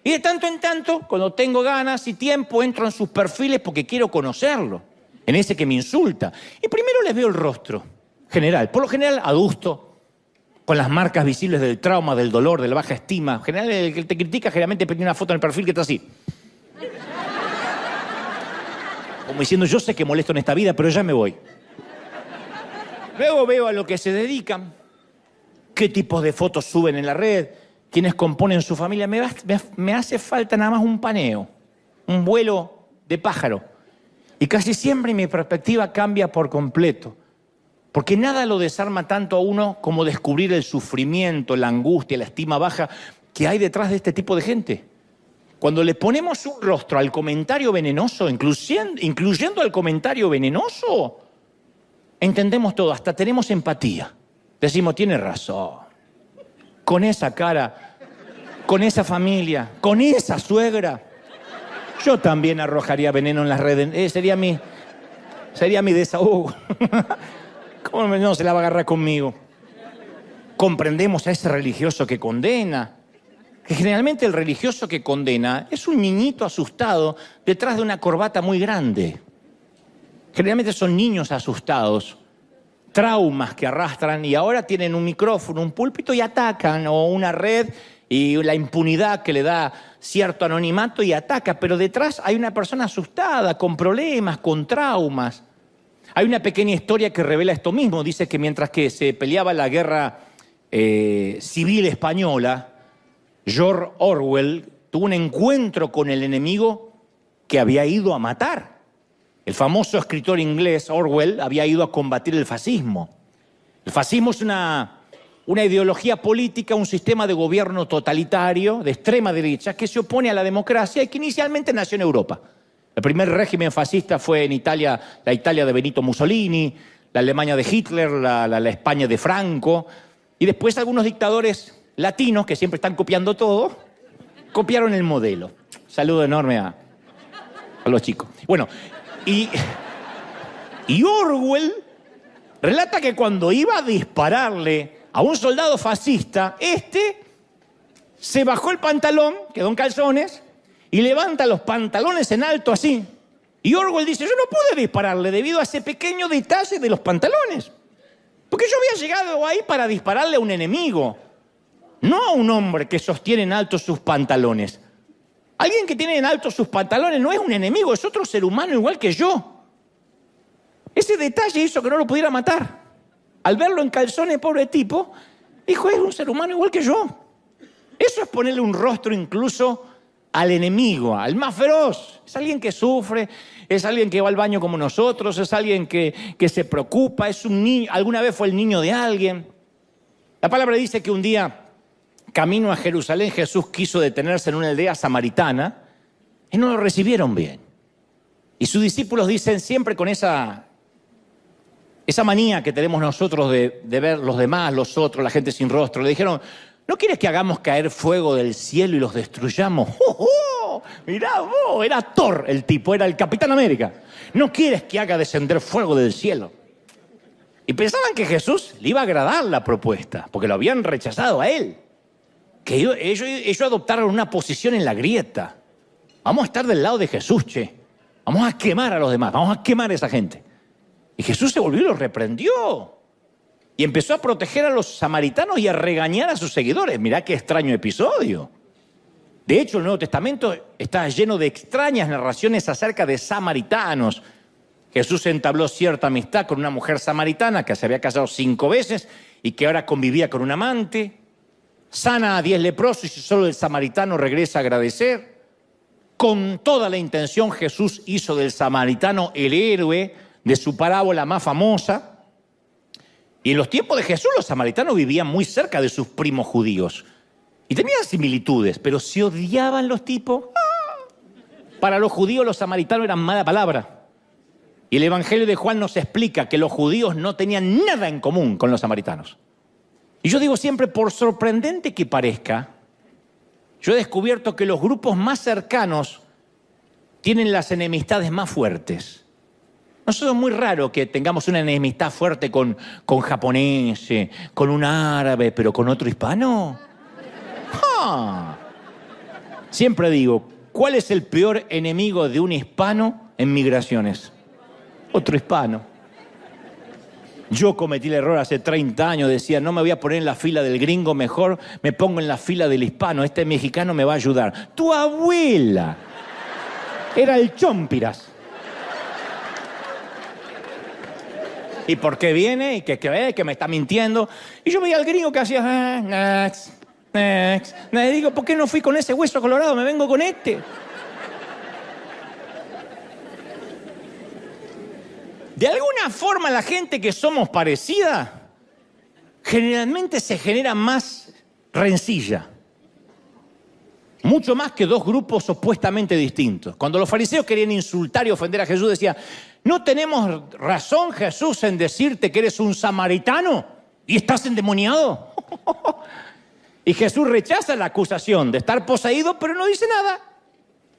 Y de tanto en tanto, cuando tengo ganas y tiempo, entro en sus perfiles porque quiero conocerlo. En ese que me insulta. Y primero les veo el rostro general. Por lo general, adusto, con las marcas visibles del trauma, del dolor, de la baja estima. En general, el que te critica generalmente pone una foto en el perfil que está así. Como diciendo, yo sé que molesto en esta vida, pero ya me voy. Luego veo a lo que se dedican, qué tipos de fotos suben en la red, quiénes componen su familia. Me hace falta nada más un paneo, un vuelo de pájaro. Y casi siempre mi perspectiva cambia por completo. Porque nada lo desarma tanto a uno como descubrir el sufrimiento, la angustia, la estima baja que hay detrás de este tipo de gente. Cuando le ponemos un rostro al comentario venenoso, incluyendo al comentario venenoso, entendemos todo, hasta tenemos empatía. Decimos, tiene razón. Con esa cara, con esa familia, con esa suegra, yo también arrojaría veneno en las redes. Sería mi desahogo. ¿Cómo no se la va a agarrar conmigo? Comprendemos a ese religioso que condena. Que generalmente el religioso que condena es un niñito asustado detrás de una corbata muy grande. Generalmente son niños asustados, traumas que arrastran y ahora tienen un micrófono, un púlpito y atacan, o una red y la impunidad que le da cierto anonimato y ataca. Pero detrás hay una persona asustada, con problemas, con traumas. Hay una pequeña historia que revela esto mismo. Dice que mientras que se peleaba la guerra civil española, George Orwell tuvo un encuentro con el enemigo que había ido a matar. El famoso escritor inglés Orwell había ido a combatir el fascismo. El fascismo es una ideología política, un sistema de gobierno totalitario de extrema derecha que se opone a la democracia y que inicialmente nació en Europa. El primer régimen fascista fue en Italia, la Italia de Benito Mussolini, la Alemania de Hitler, la España de Franco, y después algunos dictadores latinos, que siempre están copiando todo, copiaron el modelo. Saludo enorme a los chicos. Bueno, y Orwell relata que cuando iba a dispararle a un soldado fascista, se bajó el pantalón, quedó en calzones, y levanta los pantalones en alto así. Y Orwell dice, yo no pude dispararle debido a ese pequeño detalle de los pantalones. Porque yo había llegado ahí para dispararle a un enemigo, no a un hombre que sostiene en alto sus pantalones. Alguien que tiene en alto sus pantalones no es un enemigo, es otro ser humano igual que yo. Ese detalle hizo que no lo pudiera matar. Al verlo en calzones, pobre tipo, dijo, es un ser humano igual que yo. Eso es ponerle un rostro incluso al enemigo, al más feroz. Es alguien que sufre, es alguien que va al baño como nosotros, es alguien que se preocupa, es un niño, alguna vez fue el niño de alguien. La palabra dice que un día, camino a Jerusalén, Jesús quiso detenerse en una aldea samaritana y no lo recibieron bien. Y sus discípulos dicen siempre con esa manía que tenemos nosotros de ver los demás, los otros, la gente sin rostro, le dijeron, ¿no quieres que hagamos caer fuego del cielo y los destruyamos? ¡Oh, oh! Mirá vos, era Thor el tipo, era el Capitán América. ¿No quieres que haga descender fuego del cielo? Y pensaban que Jesús le iba a agradar la propuesta, porque lo habían rechazado a él. Que ellos adoptaron una posición en la grieta. Vamos a estar del lado de Jesús, che. Vamos a quemar a los demás, vamos a quemar a esa gente. Y Jesús se volvió y los reprendió. Y empezó a proteger a los samaritanos y a regañar a sus seguidores. Mirá qué extraño episodio. De hecho, el Nuevo Testamento está lleno de extrañas narraciones acerca de samaritanos. Jesús entabló cierta amistad con una mujer samaritana que se había casado 5 veces y que ahora convivía con un amante. Sana a 10 leprosos y solo el samaritano regresa a agradecer. Con toda la intención, Jesús hizo del samaritano el héroe de su parábola más famosa. Y en los tiempos de Jesús los samaritanos vivían muy cerca de sus primos judíos. Y tenían similitudes, pero se odiaban los tipos. Para los judíos los samaritanos eran mala palabra. Y el Evangelio de Juan nos explica que los judíos no tenían nada en común con los samaritanos. Y yo digo siempre, por sorprendente que parezca, yo he descubierto que los grupos más cercanos tienen las enemistades más fuertes. Nosotros es muy raro que tengamos una enemistad fuerte con japoneses, con un árabe, pero con otro hispano. Siempre digo, ¿cuál es el peor enemigo de un hispano en migraciones? Otro hispano. Yo cometí el error hace 30 años, decía, no me voy a poner en la fila del gringo, mejor me pongo en la fila del hispano, este mexicano me va a ayudar. Tu abuela era el Chompiras. ¿Y por qué viene? ¿Y que me está mintiendo? Y yo veía al gringo que hacía, next. Le digo, ¿por qué no fui con ese hueso colorado? Me vengo con este. De alguna forma la gente que somos parecida, generalmente se genera más rencilla. Mucho más que dos grupos opuestamente distintos. Cuando los fariseos querían insultar y ofender a Jesús, decía, ¿no tenemos razón, Jesús, en decirte que eres un samaritano y estás endemoniado? Y Jesús rechaza la acusación de estar poseído, pero no dice nada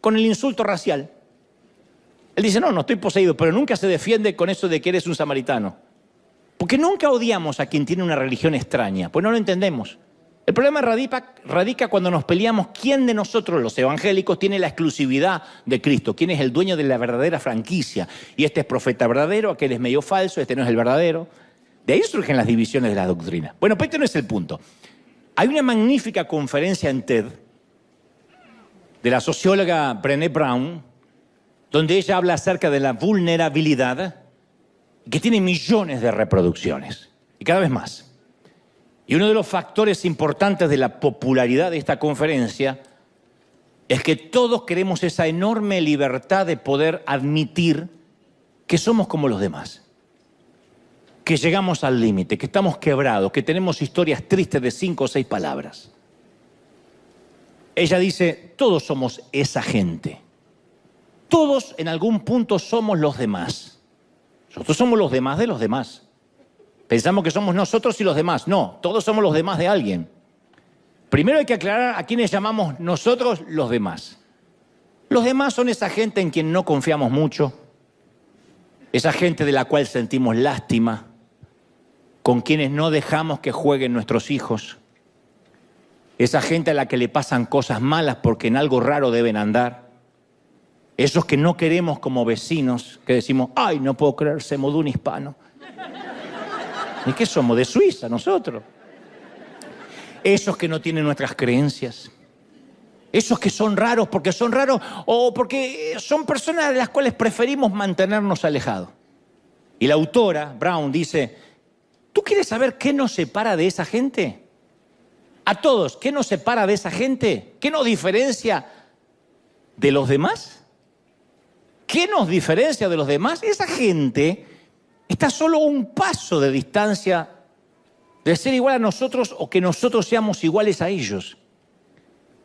con el insulto racial. Él dice, no estoy poseído, pero nunca se defiende con eso de que eres un samaritano. Porque nunca odiamos a quien tiene una religión extraña, pues no lo entendemos. El problema radica cuando nos peleamos quién de nosotros, los evangélicos, tiene la exclusividad de Cristo, quién es el dueño de la verdadera franquicia. Y este es profeta verdadero, aquel es medio falso, este no es el verdadero. De ahí surgen las divisiones de la doctrina. Bueno, pero este no es el punto. Hay una magnífica conferencia en TED de la socióloga Brené Brown, donde ella habla acerca de la vulnerabilidad, que tiene millones de reproducciones, y cada vez más. Y uno de los factores importantes de la popularidad de esta conferencia es que todos queremos esa enorme libertad de poder admitir que somos como los demás, que llegamos al límite, que estamos quebrados, que tenemos historias tristes de 5 o 6 palabras. Ella dice, todos somos esa gente. Todos en algún punto somos los demás. Nosotros somos los demás de los demás. Pensamos que somos nosotros y los demás. No, todos somos los demás de alguien. Primero hay que aclarar a quiénes llamamos nosotros los demás. Los demás son esa gente en quien no confiamos mucho, esa gente de la cual sentimos lástima, con quienes no dejamos que jueguen nuestros hijos, esa gente a la que le pasan cosas malas porque en algo raro deben andar, esos que no queremos como vecinos, que decimos, ay, no puedo creer, somos de un hispano. ¿Y qué somos? De Suiza nosotros. Esos que no tienen nuestras creencias, esos que son raros porque son raros o porque son personas de las cuales preferimos mantenernos alejados. Y la autora, Brown, dice, ¿tú quieres saber qué nos separa de esa gente? A todos, ¿qué nos separa de esa gente? ¿Qué nos diferencia de los demás? ¿Qué nos diferencia de los demás? Esa gente está solo a un paso de distancia de ser igual a nosotros o que nosotros seamos iguales a ellos.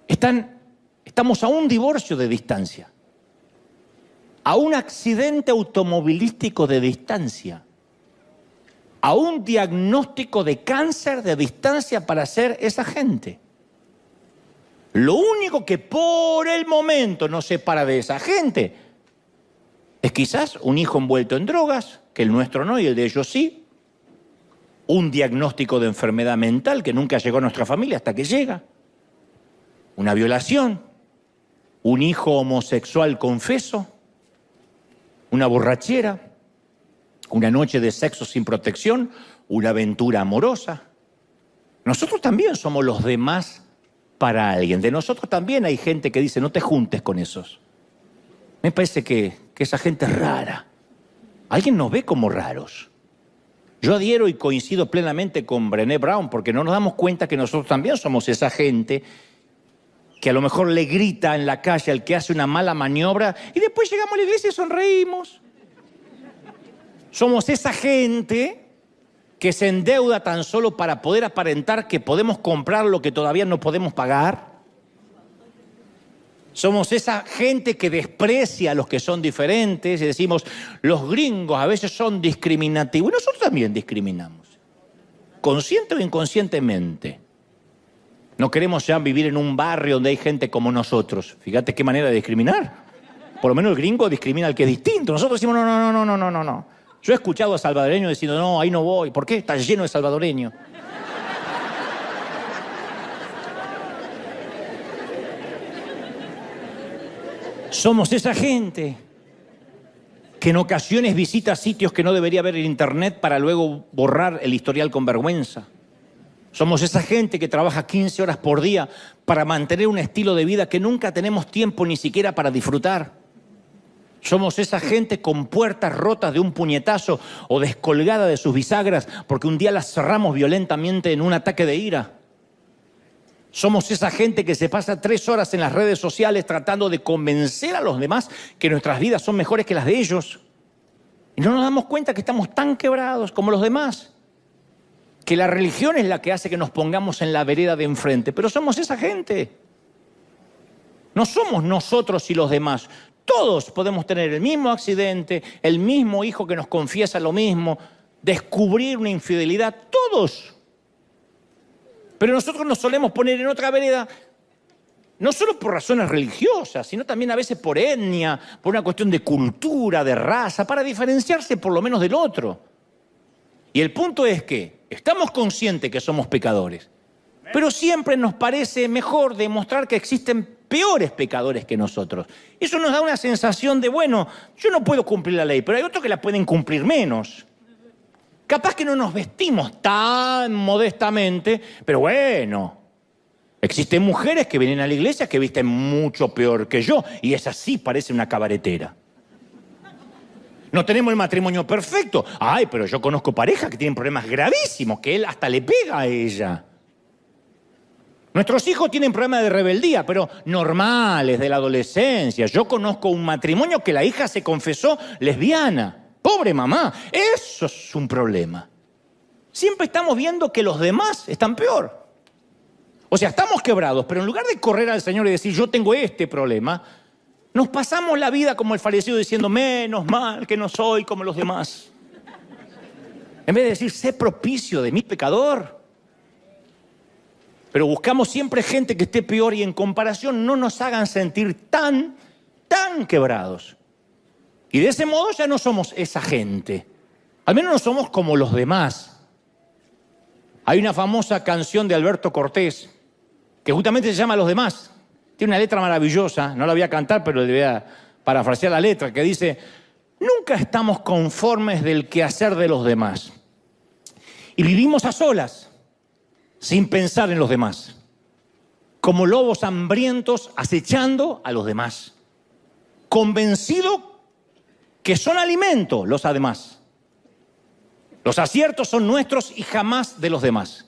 Estamos a un divorcio de distancia, a un accidente automovilístico de distancia, a un diagnóstico de cáncer de distancia para ser esa gente. Lo único que por el momento nos separa de esa gente es quizás un hijo envuelto en drogas, que el nuestro no y el de ellos sí, un diagnóstico de enfermedad mental que nunca llegó a nuestra familia hasta que llega, una violación, un hijo homosexual confeso, una borrachera, una noche de sexo sin protección, una aventura amorosa. Nosotros también somos los demás para alguien. De nosotros también hay gente que dice, no te juntes con esos. Me parece que esa gente es rara. Alguien nos ve como raros. Yo adhiero y coincido plenamente con Brené Brown porque no nos damos cuenta que nosotros también somos esa gente que a lo mejor le grita en la calle al que hace una mala maniobra y después llegamos a la iglesia y sonreímos. Somos esa gente que se endeuda tan solo para poder aparentar que podemos comprar lo que todavía no podemos pagar. Somos esa gente que desprecia a los que son diferentes y decimos, los gringos a veces son discriminativos. Y nosotros también discriminamos, consciente o inconscientemente. No queremos ya vivir en un barrio donde hay gente como nosotros. Fíjate qué manera de discriminar. Por lo menos el gringo discrimina al que es distinto. Nosotros decimos, no. Yo he escuchado a salvadoreños diciendo, no, ahí no voy. ¿Por qué? Está lleno de salvadoreños. Somos esa gente que en ocasiones visita sitios que no debería ver en internet para luego borrar el historial con vergüenza. Somos esa gente que trabaja 15 horas por día para mantener un estilo de vida que nunca tenemos tiempo ni siquiera para disfrutar. Somos esa gente con puertas rotas de un puñetazo o descolgada de sus bisagras porque un día las cerramos violentamente en un ataque de ira. Somos esa gente que se pasa 3 horas en las redes sociales tratando de convencer a los demás que nuestras vidas son mejores que las de ellos. Y no nos damos cuenta que estamos tan quebrados como los demás, que la religión es la que hace que nos pongamos en la vereda de enfrente. Pero somos esa gente. No somos nosotros y los demás. Todos podemos tener el mismo accidente, el mismo hijo que nos confiesa lo mismo, descubrir una infidelidad, todos. Pero nosotros nos solemos poner en otra vereda, no solo por razones religiosas, sino también a veces por etnia, por una cuestión de cultura, de raza, para diferenciarse por lo menos del otro. Y el punto es que estamos conscientes que somos pecadores, pero siempre nos parece mejor demostrar que existen peores pecadores que nosotros. Eso nos da una sensación de, bueno, yo no puedo cumplir la ley, pero hay otros que la pueden cumplir menos. Capaz que no nos vestimos tan modestamente, pero bueno, existen mujeres que vienen a la iglesia que visten mucho peor que yo, y esa sí parece una cabaretera. No tenemos el matrimonio perfecto. Ay, pero yo conozco parejas que tienen problemas gravísimos, que él hasta le pega a ella. Nuestros hijos tienen problemas de rebeldía, pero normales, de la adolescencia. Yo conozco un matrimonio que la hija se confesó lesbiana. Pobre mamá, eso es un problema. Siempre estamos viendo que los demás están peor. O sea, estamos quebrados, pero en lugar de correr al Señor y decir, yo tengo este problema, nos pasamos la vida como el fariseo diciendo, menos mal que no soy como los demás. En vez de decir, sé propicio de mi pecador. Pero buscamos siempre gente que esté peor y en comparación no nos hagan sentir tan quebrados. Y de ese modo ya no somos esa gente. Al menos no somos como los demás. Hay una famosa canción de Alberto Cortés que justamente se llama Los Demás. Tiene una letra maravillosa, no la voy a cantar, pero le voy a parafrasear la letra, que dice, nunca estamos conformes del quehacer de los demás. Y vivimos a solas, sin pensar en los demás, como lobos hambrientos acechando a los demás, convencido que son alimento los además. Los aciertos son nuestros y jamás de los demás.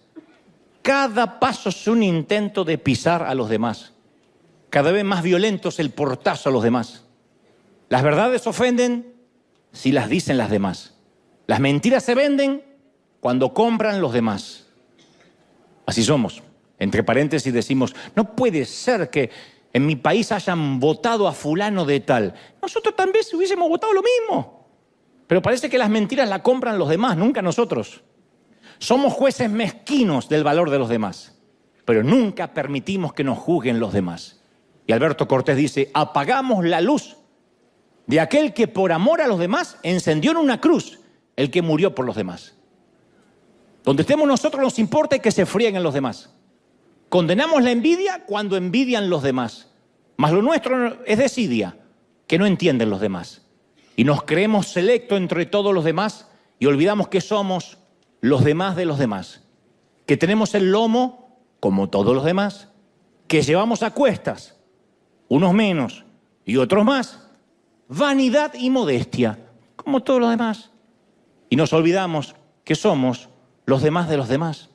Cada paso es un intento de pisar a los demás. Cada vez más violento es el portazo a los demás. Las verdades ofenden si las dicen las demás. Las mentiras se venden cuando compran los demás. Así somos. Entre paréntesis decimos, no puede ser que en mi país hayan votado a fulano de tal. Nosotros también hubiésemos votado lo mismo. Pero parece que las mentiras las compran los demás, nunca nosotros. Somos jueces mezquinos del valor de los demás, pero nunca permitimos que nos juzguen los demás. Y Alberto Cortés dice, apagamos la luz de aquel que por amor a los demás encendió en una cruz el que murió por los demás. Donde estemos nosotros nos importa que se frieguen los demás. Condenamos la envidia cuando envidian los demás. Mas lo nuestro es desidia, que no entienden los demás. Y nos creemos selectos entre todos los demás y olvidamos que somos los demás de los demás. Que tenemos el lomo, como todos los demás, que llevamos a cuestas, unos menos y otros más, vanidad y modestia, como todos los demás. Y nos olvidamos que somos los demás de los demás.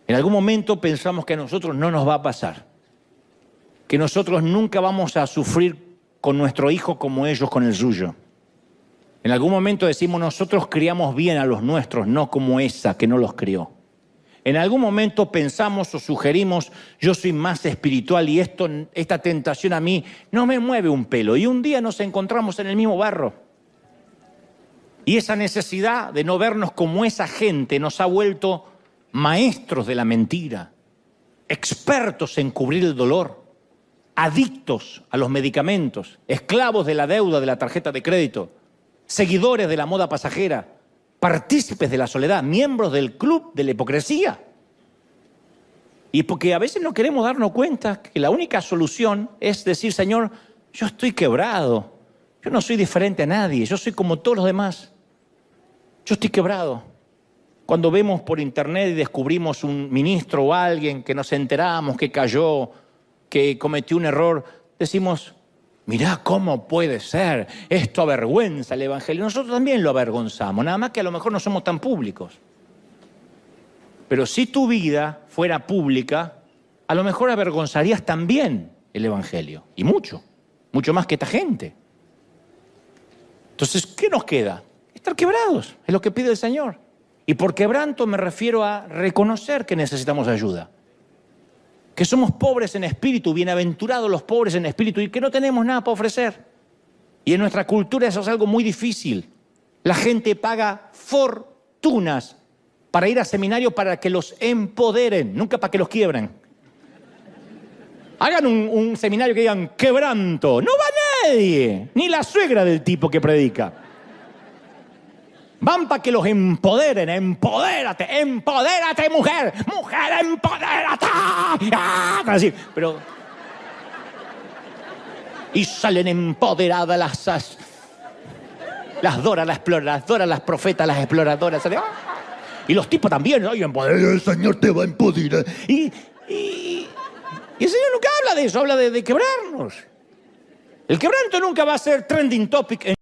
En algún momento pensamos que a nosotros no nos va a pasar, que nosotros nunca vamos a sufrir con nuestro hijo como ellos con el suyo. En algún momento decimos, nosotros criamos bien a los nuestros, no como esa que no los crió. En algún momento pensamos o sugerimos, yo soy más espiritual y esta tentación a mí no me mueve un pelo. Y un día nos encontramos en el mismo barro. Y esa necesidad de no vernos como esa gente nos ha vuelto maestros de la mentira, expertos en cubrir el dolor, adictos a los medicamentos, esclavos de la deuda de la tarjeta de crédito, seguidores de la moda pasajera, partícipes de la soledad, miembros del club de la hipocresía. Y porque a veces no queremos darnos cuenta que la única solución es decir, Señor, yo estoy quebrado, yo no soy diferente a nadie, yo soy como todos los demás. Yo estoy quebrado. Cuando vemos por internet y descubrimos un ministro o alguien que nos enteramos que cayó, que cometió un error, decimos, mirá cómo puede ser, esto avergüenza el Evangelio. Nosotros también lo avergonzamos, nada más que a lo mejor no somos tan públicos. Pero si tu vida fuera pública, a lo mejor avergonzarías también el Evangelio. Y mucho más que esta gente. Entonces, ¿qué nos queda? Estar quebrados, es lo que pide el Señor. Y por quebranto me refiero a reconocer que necesitamos ayuda. Que somos pobres en espíritu, bienaventurados los pobres en espíritu y que no tenemos nada para ofrecer. Y en nuestra cultura eso es algo muy difícil. La gente paga fortunas para ir a seminarios para que los empoderen, nunca para que los quiebren. Hagan un seminario que digan quebranto. No va nadie, ni la suegra del tipo que predica. Van para que los empoderen. Empodérate, empodérate, mujer. Mujer, empodérate. Así, pero... Y salen empoderadas las Dora, las profetas, las exploradoras. Y los tipos también. Ay, el Señor te va a empoderar. Y el Señor nunca habla de eso, habla de quebrarnos. El quebranto nunca va a ser trending topic.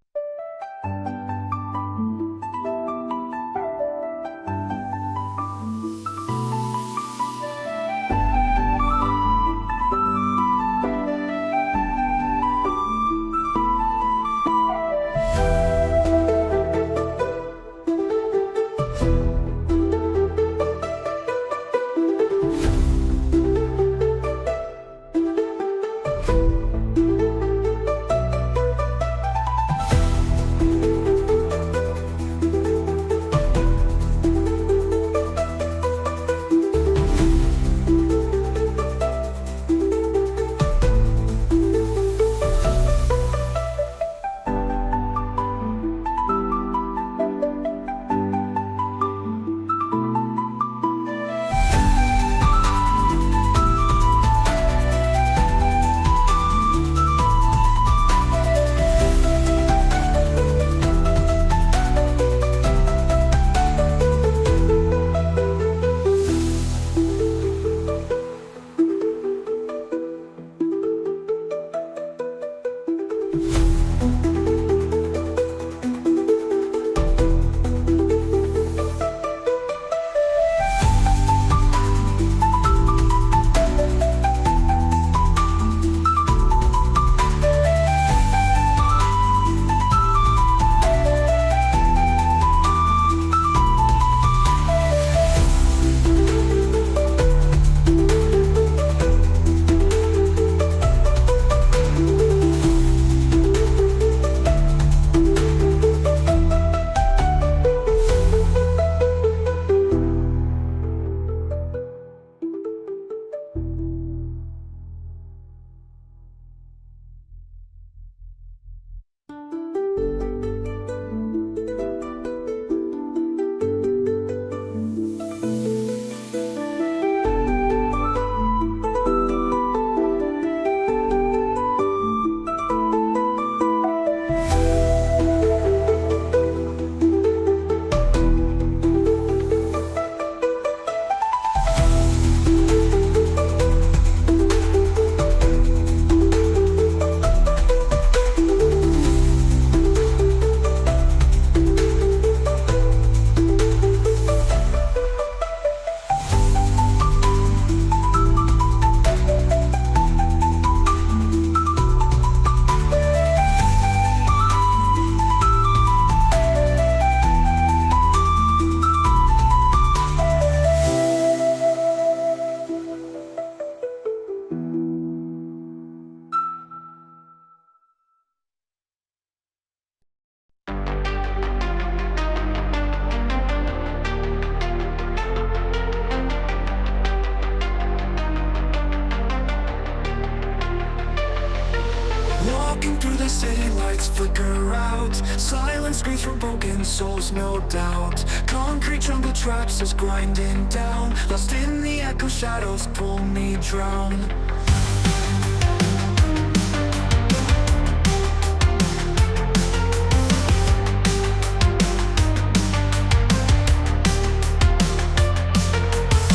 city lights flicker out. Silence screams from broken souls, no doubt. Concrete jungle traps us grinding down. Lost in the echo, shadows pull me drown.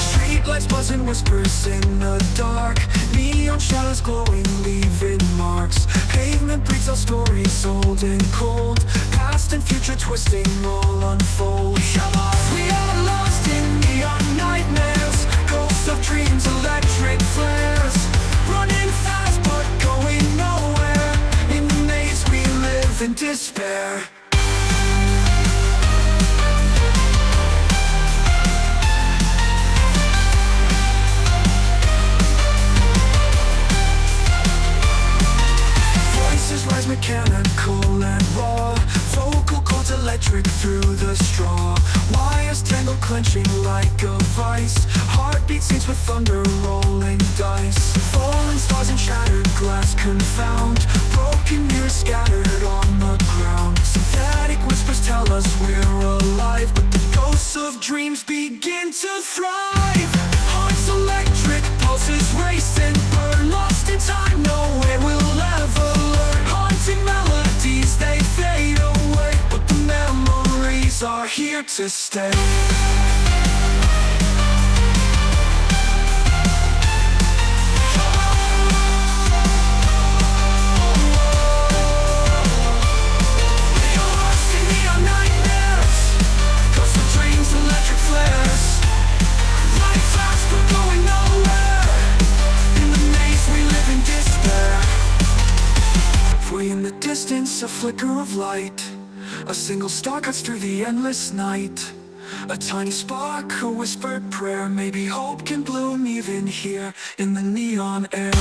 Streetlights buzzing, whispers in the dark. Neon shadows glowing, leaving marks. Pavement breathes our stories, old and cold. Past and future twisting, all unfold. We are lost in neon nightmares. Ghosts of dreams, electric flares. Running fast but going nowhere. In the maze we live in despair. Rise mechanical and raw. Vocal cords electric through the straw. Wires tangled, clenching like a vice. Heartbeat sings with thunder, rolling dice. Falling stars and shattered glass confound. Broken mirrors scattered on the ground. Synthetic whispers tell us we're alive, but the ghosts of dreams begin to thrive. Hearts electric, pulses racing, burn lost in time, nowhere we'll ever learn. Haunting melodies, they fade away, but the memories are here to stay. In the distance, a flicker of light. A single star cuts through the endless night. A tiny spark, a whispered prayer. Maybe hope can bloom even here in the neon air.